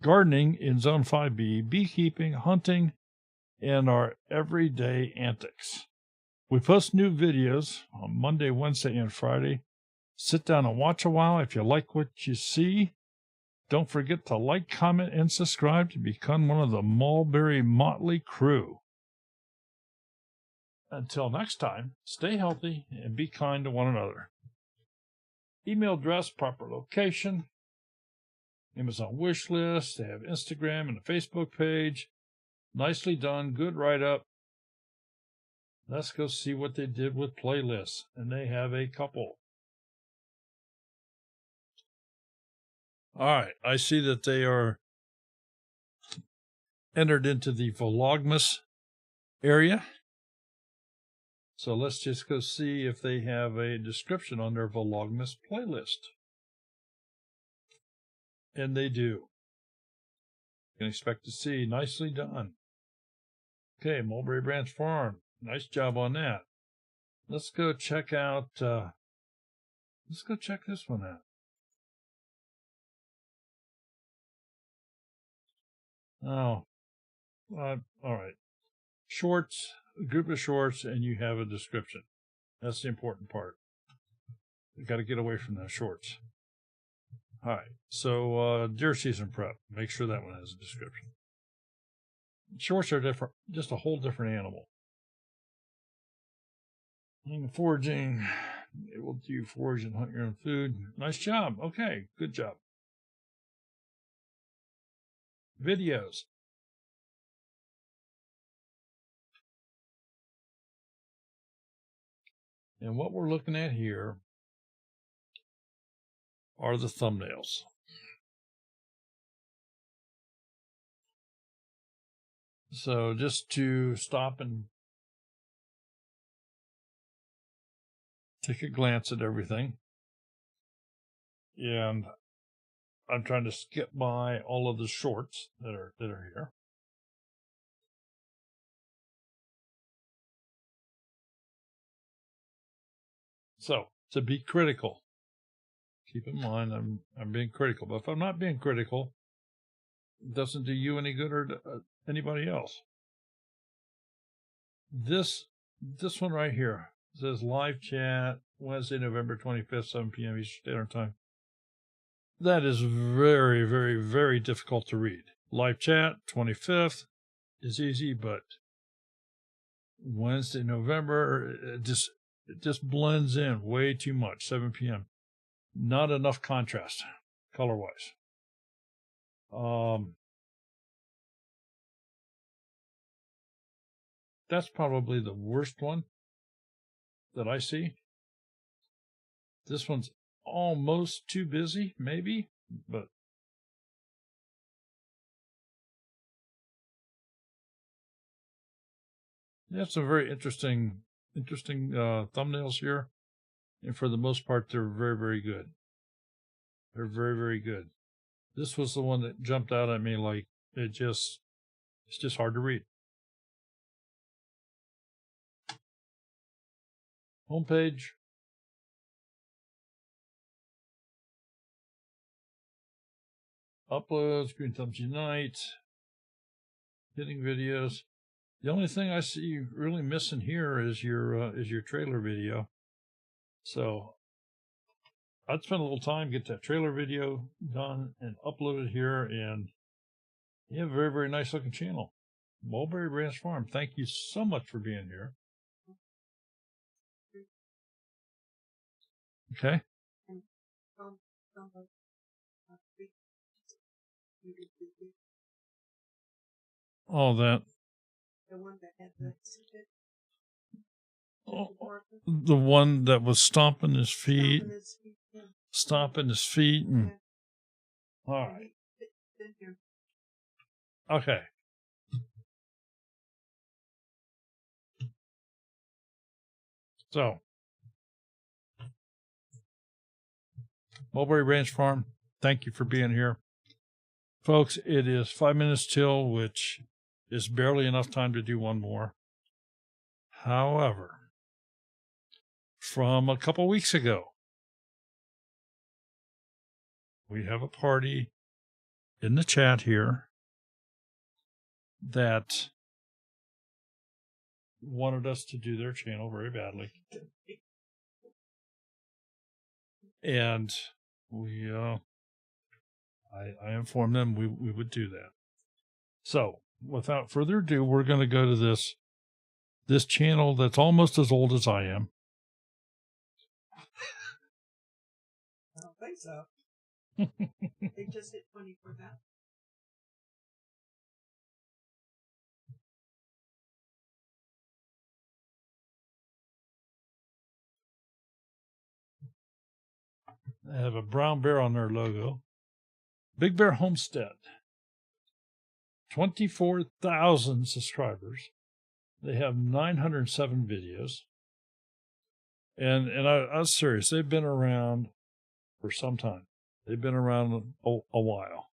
gardening in Zone 5B, beekeeping, hunting, and our everyday antics. We post new videos on Monday, Wednesday, and Friday. Sit down and watch a while. If you like what you see, don't forget to like, comment, and subscribe to become one of the Mulberry Motley crew. Until next time, stay healthy and be kind to one another. Email address, proper location, Amazon wish list. They have Instagram and a Facebook page. Nicely done. Good write-up. Let's go see what they did with playlists. And they have a couple. All right. I see that they are entered into the Vlogmas area. So let's just go see if they have a description on their Vlogmas playlist. And they do. You can expect to see nicely done. Okay, Mulberry Branch Farm. Nice job on that. Let's go check out, let's go check this one out. Oh, all right. Shorts, a group of shorts, and you have a description. That's the important part. You got to get away from the shorts. All right. So, deer season prep. Make sure that one has a description. Shorts are different, just a whole different animal. Foraging. Able to forage and hunt your own food. Nice job. Okay, good job. Videos. And what we're looking at here are the thumbnails. So just to stop and take a glance at everything. And I'm trying to skip by all of the shorts that are here. So to be critical, keep in mind I'm being critical. But if I'm not being critical, it doesn't do you any good or anybody else. This one right here says live chat Wednesday, November 25th, 7 p.m. Eastern Standard Time. That is very, very, very difficult to read. Live chat 25th is easy, but Wednesday, November, it just blends in way too much. 7 p.m. Not enough contrast color-wise. That's probably the worst one that I see. This one's almost too busy, maybe, but they have some very interesting thumbnails here, and for the most part, they're very, very good. They're very, very good. This was the one that jumped out at me like it's just hard to read. Homepage. Uploads, Green Thumbs Unite, hitting videos. The only thing I see really missing here is your trailer video. So I'd spend a little time, get that trailer video done and upload it here, and you have a very, very nice looking channel. Mulberry Branch Farm, thank you so much for being here. Okay. All that. The one that was stomping his feet. And all right. Okay. So Mulberry Branch Farm, thank you for being here. Folks, it is 5 minutes till, which is barely enough time to do one more. However, from a couple weeks ago, we have a party in the chat here that wanted us to do their channel very badly. And we, I informed them we would do that. So, without further ado, we're going to go to this channel that's almost as old as I am. I don't think so. They just hit 20 for that. They have a brown bear on their logo. Big Bear Homestead. 24,000 subscribers. They have 907 videos. And I was serious. They've been around for some time. They've been around a while.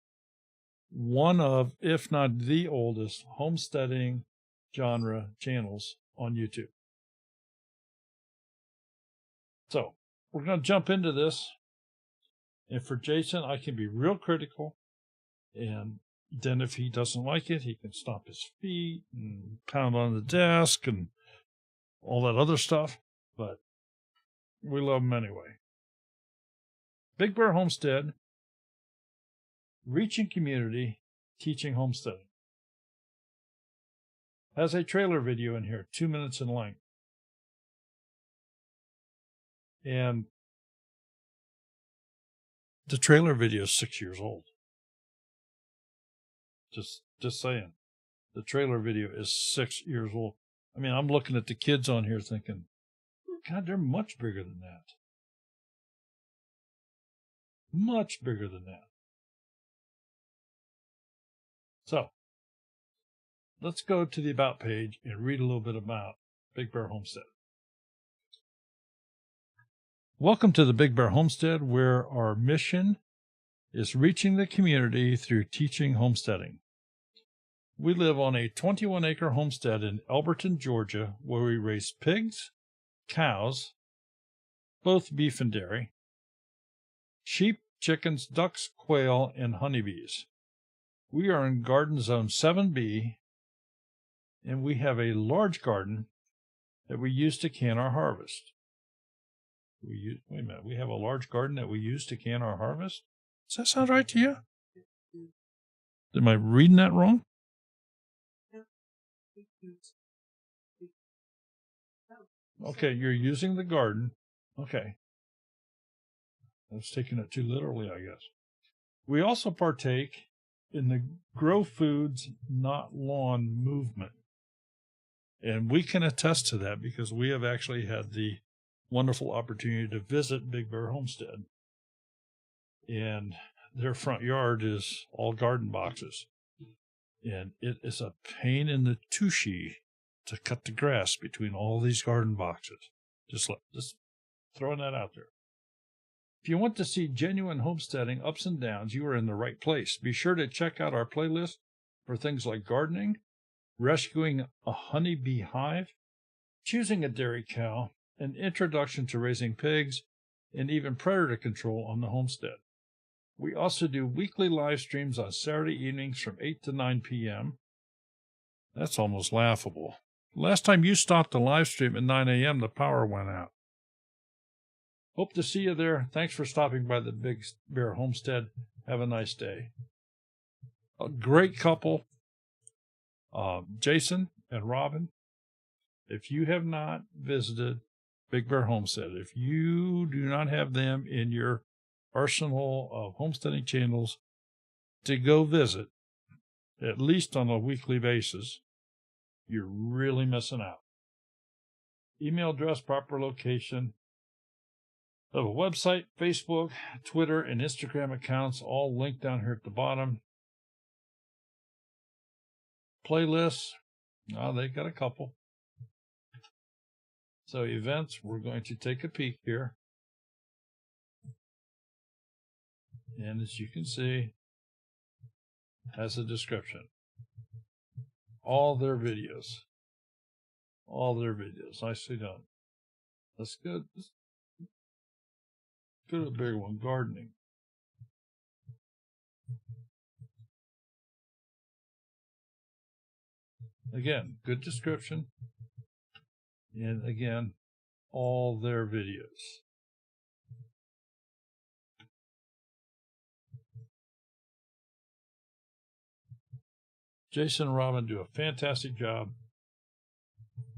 One of, if not the oldest, homesteading genre channels on YouTube. So, we're going to jump into this. And for Jason, I can be real critical. And then if he doesn't like it, he can stomp his feet and pound on the desk and all that other stuff. But we love him anyway. Big Bear Homestead, reaching community, teaching homesteading. Has a trailer video in here, 2 minutes in length. And the trailer video is 6 years old. Just saying. The trailer video is 6 years old. I mean, I'm looking at the kids on here thinking, God, they're much bigger than that. Much bigger than that. So, let's go to the About page and read a little bit about Big Bear Homestead. Welcome to the Big Bear Homestead, where our mission is reaching the community through teaching homesteading. We live on a 21-acre homestead in Elberton, Georgia, where we raise pigs, cows, both beef and dairy, sheep, chickens, ducks, quail, and honeybees. We are in Garden Zone 7B, and we have a large garden that we use to can our harvest. Wait a minute, we have a large garden that we use to can our harvest? Does that sound right to you? Am I reading that wrong? Okay, you're using the garden. Okay. I was taking it too literally, I guess. We also partake in the Grow Foods Not Lawn movement. And we can attest to that because we have actually had the wonderful opportunity to visit Big Bear Homestead. And their front yard is all garden boxes. And it is a pain in the tushy to cut the grass between all these garden boxes. Just throwing that out there. If you want to see genuine homesteading ups and downs, you are in the right place. Be sure to check out our playlist for things like gardening, rescuing a honeybee hive, choosing a dairy cow, an introduction to raising pigs, and even predator control on the homestead. We also do weekly live streams on Saturday evenings from 8 to 9 p.m. That's almost laughable. Last time you stopped the live stream at 9 a.m., the power went out. Hope to see you there. Thanks for stopping by the Big Bear Homestead. Have a nice day. A great couple, Jason and Robin. If you have not visited Big Bear Homestead, if you do not have them in your arsenal of homesteading channels to go visit, at least on a weekly basis, you're really missing out. Email address, proper location. They have a website, Facebook, Twitter, and Instagram accounts, all linked down here at the bottom. Playlists, they got a couple. So events, we're going to take a peek here. And as you can see, has a description. All their videos. Nicely done. That's good. Go to a bigger one, gardening. Again, good description. And again, all their videos. Jason and Robin do a fantastic job.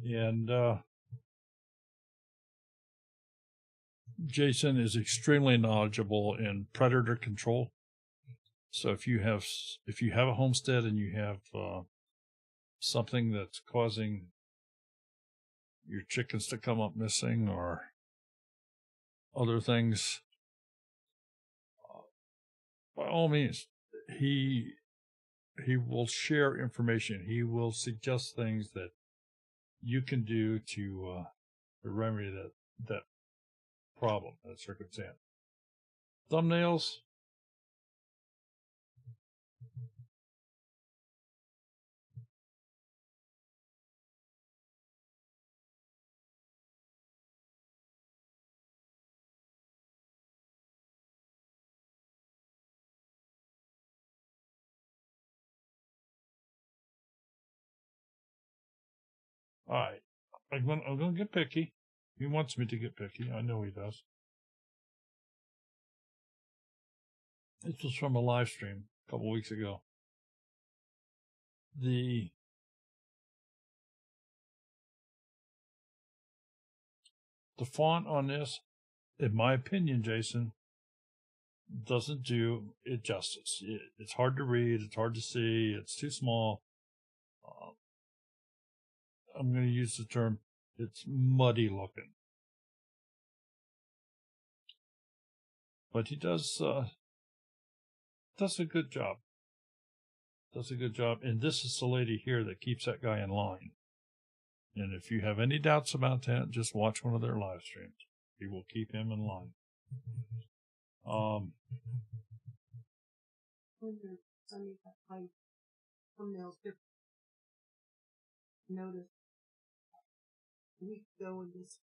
And Jason is extremely knowledgeable in predator control. So if you have a homestead and you have something that's causing your chickens to come up missing or other things, by all means, he will share information. He will suggest things that you can do to remedy that problem, that circumstance. Thumbnails. All right. I'm going to get picky. He wants me to get picky. I know he does. This was from a live stream a couple weeks ago. The font on this in my opinion, Jason, doesn't do it justice. It's hard to read. It's hard to see. It's too small. I'm going to use the term, it's muddy looking. But he does a good job. Does a good job. And this is the lady here that keeps that guy in line. And if you have any doubts about that, just watch one of their live streams. He will keep him in line. Notice a week ago in this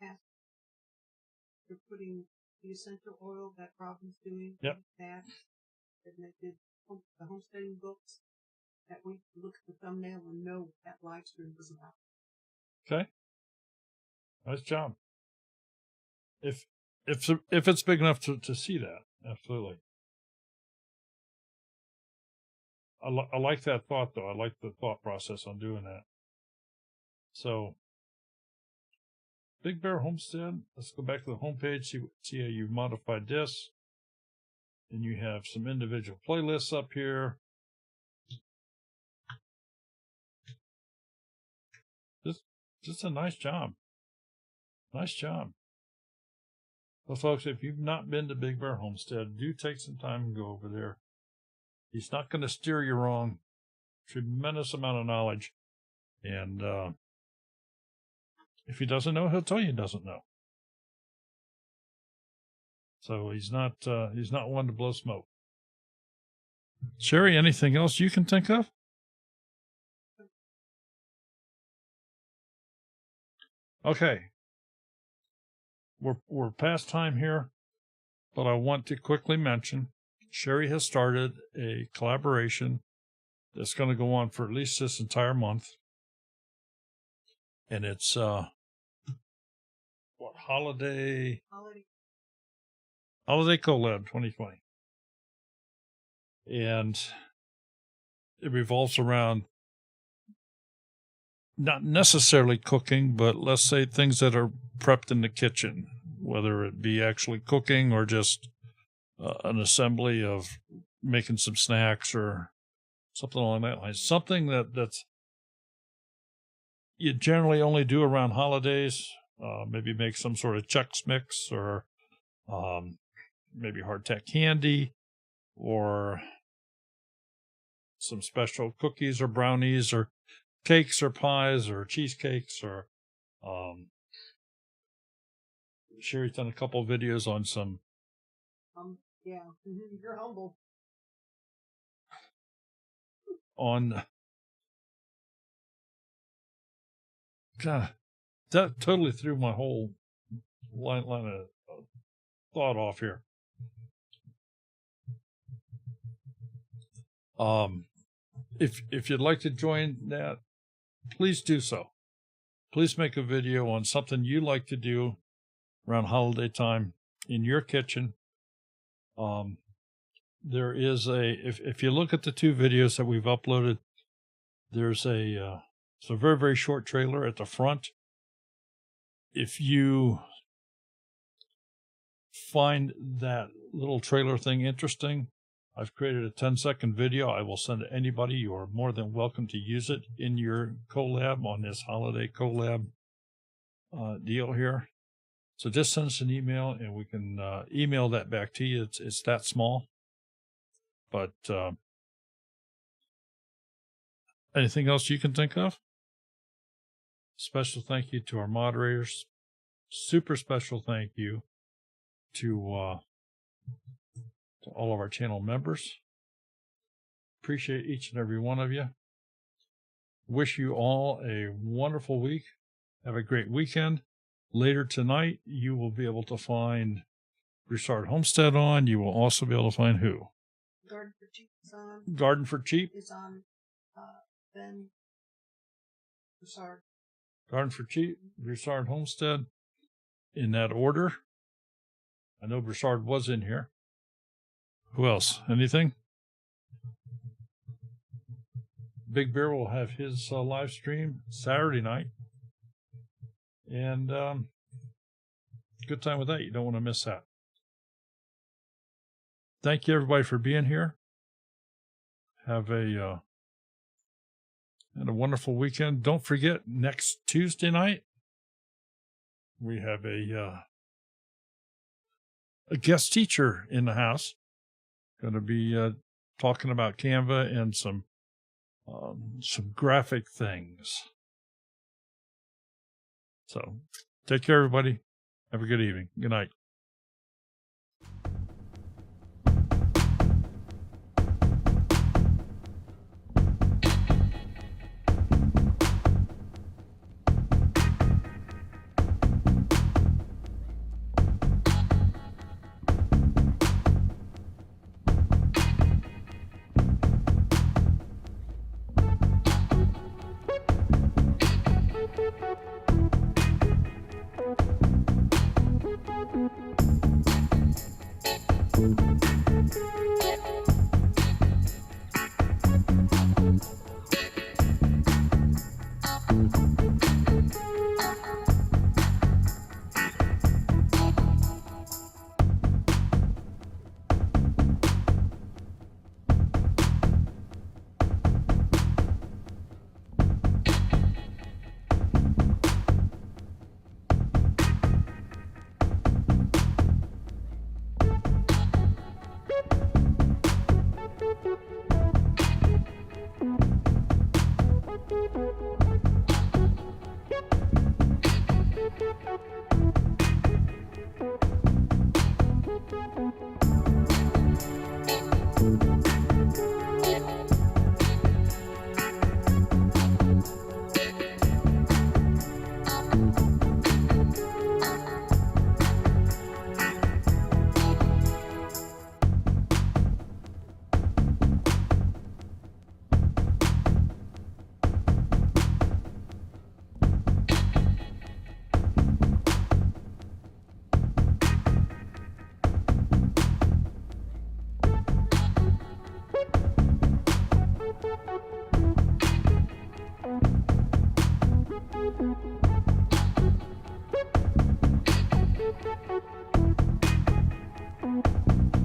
past, they're putting the essential oil that Robin's doing. Yep. That, and they did the homesteading books. That we look at the thumbnail and know what that live stream was about. Okay. Nice job. If it's big enough to see that, absolutely. I like that thought, though. I like the thought process on doing that. So, Big Bear Homestead. Let's go back to the homepage, see how you've modified this. And you have some individual playlists up here. Just a nice job. Nice job. Well, folks, if you've not been to Big Bear Homestead, do take some time and go over there. He's not going to steer you wrong. Tremendous amount of knowledge. And if he doesn't know, he'll tell you he doesn't know. So he's not one to blow smoke. Sherry, anything else you can think of? Okay. We're past time here, but I want to quickly mention Sherry has started a collaboration that's going to go on for at least this entire month. And it's Holiday Collab 2020. And it revolves around not necessarily cooking, but let's say things that are prepped in the kitchen, whether it be actually cooking or just an assembly of making some snacks or something along that line. Something that's you generally only do around holidays. Maybe make some sort of Chex Mix or maybe hardtack candy or some special cookies or brownies or cakes or pies or cheesecakes or Sherry's done a couple of videos on some yeah, you're humble. On God, that totally threw my whole line of thought off here. If you'd like to join that, please do so. Please make a video on something you like to do around holiday time in your kitchen. There is if you look at the two videos that we've uploaded, there's it's a very, very short trailer at the front. If you find that little trailer thing interesting, I've created a 10-second video. I will send to anybody. You are more than welcome to use it in your collab on this holiday collab deal here. So just send us an email and we can email that back to you. It's that small. But anything else you can think of? Special thank you to our moderators. Super special thank you to all of our channel members. Appreciate each and every one of you. Wish you all a wonderful week. Have a great weekend. Later tonight, you will be able to find Broussard Homestead on. You will also be able to find who? Garden for Cheap is on. Garden for Cheap is on. Then Broussard. Garden for Cheap, Broussard Homestead, in that order. I know Broussard was in here. Who else? Anything? Big Bear will have his live stream Saturday night. And Good time with that. You don't want to miss that. Thank you, everybody, for being here. Have a wonderful weekend. Don't forget, next Tuesday night, we have a guest teacher in the house. Going to be talking about Canva and some graphic things. So, take care, everybody. Have a good evening. Good night.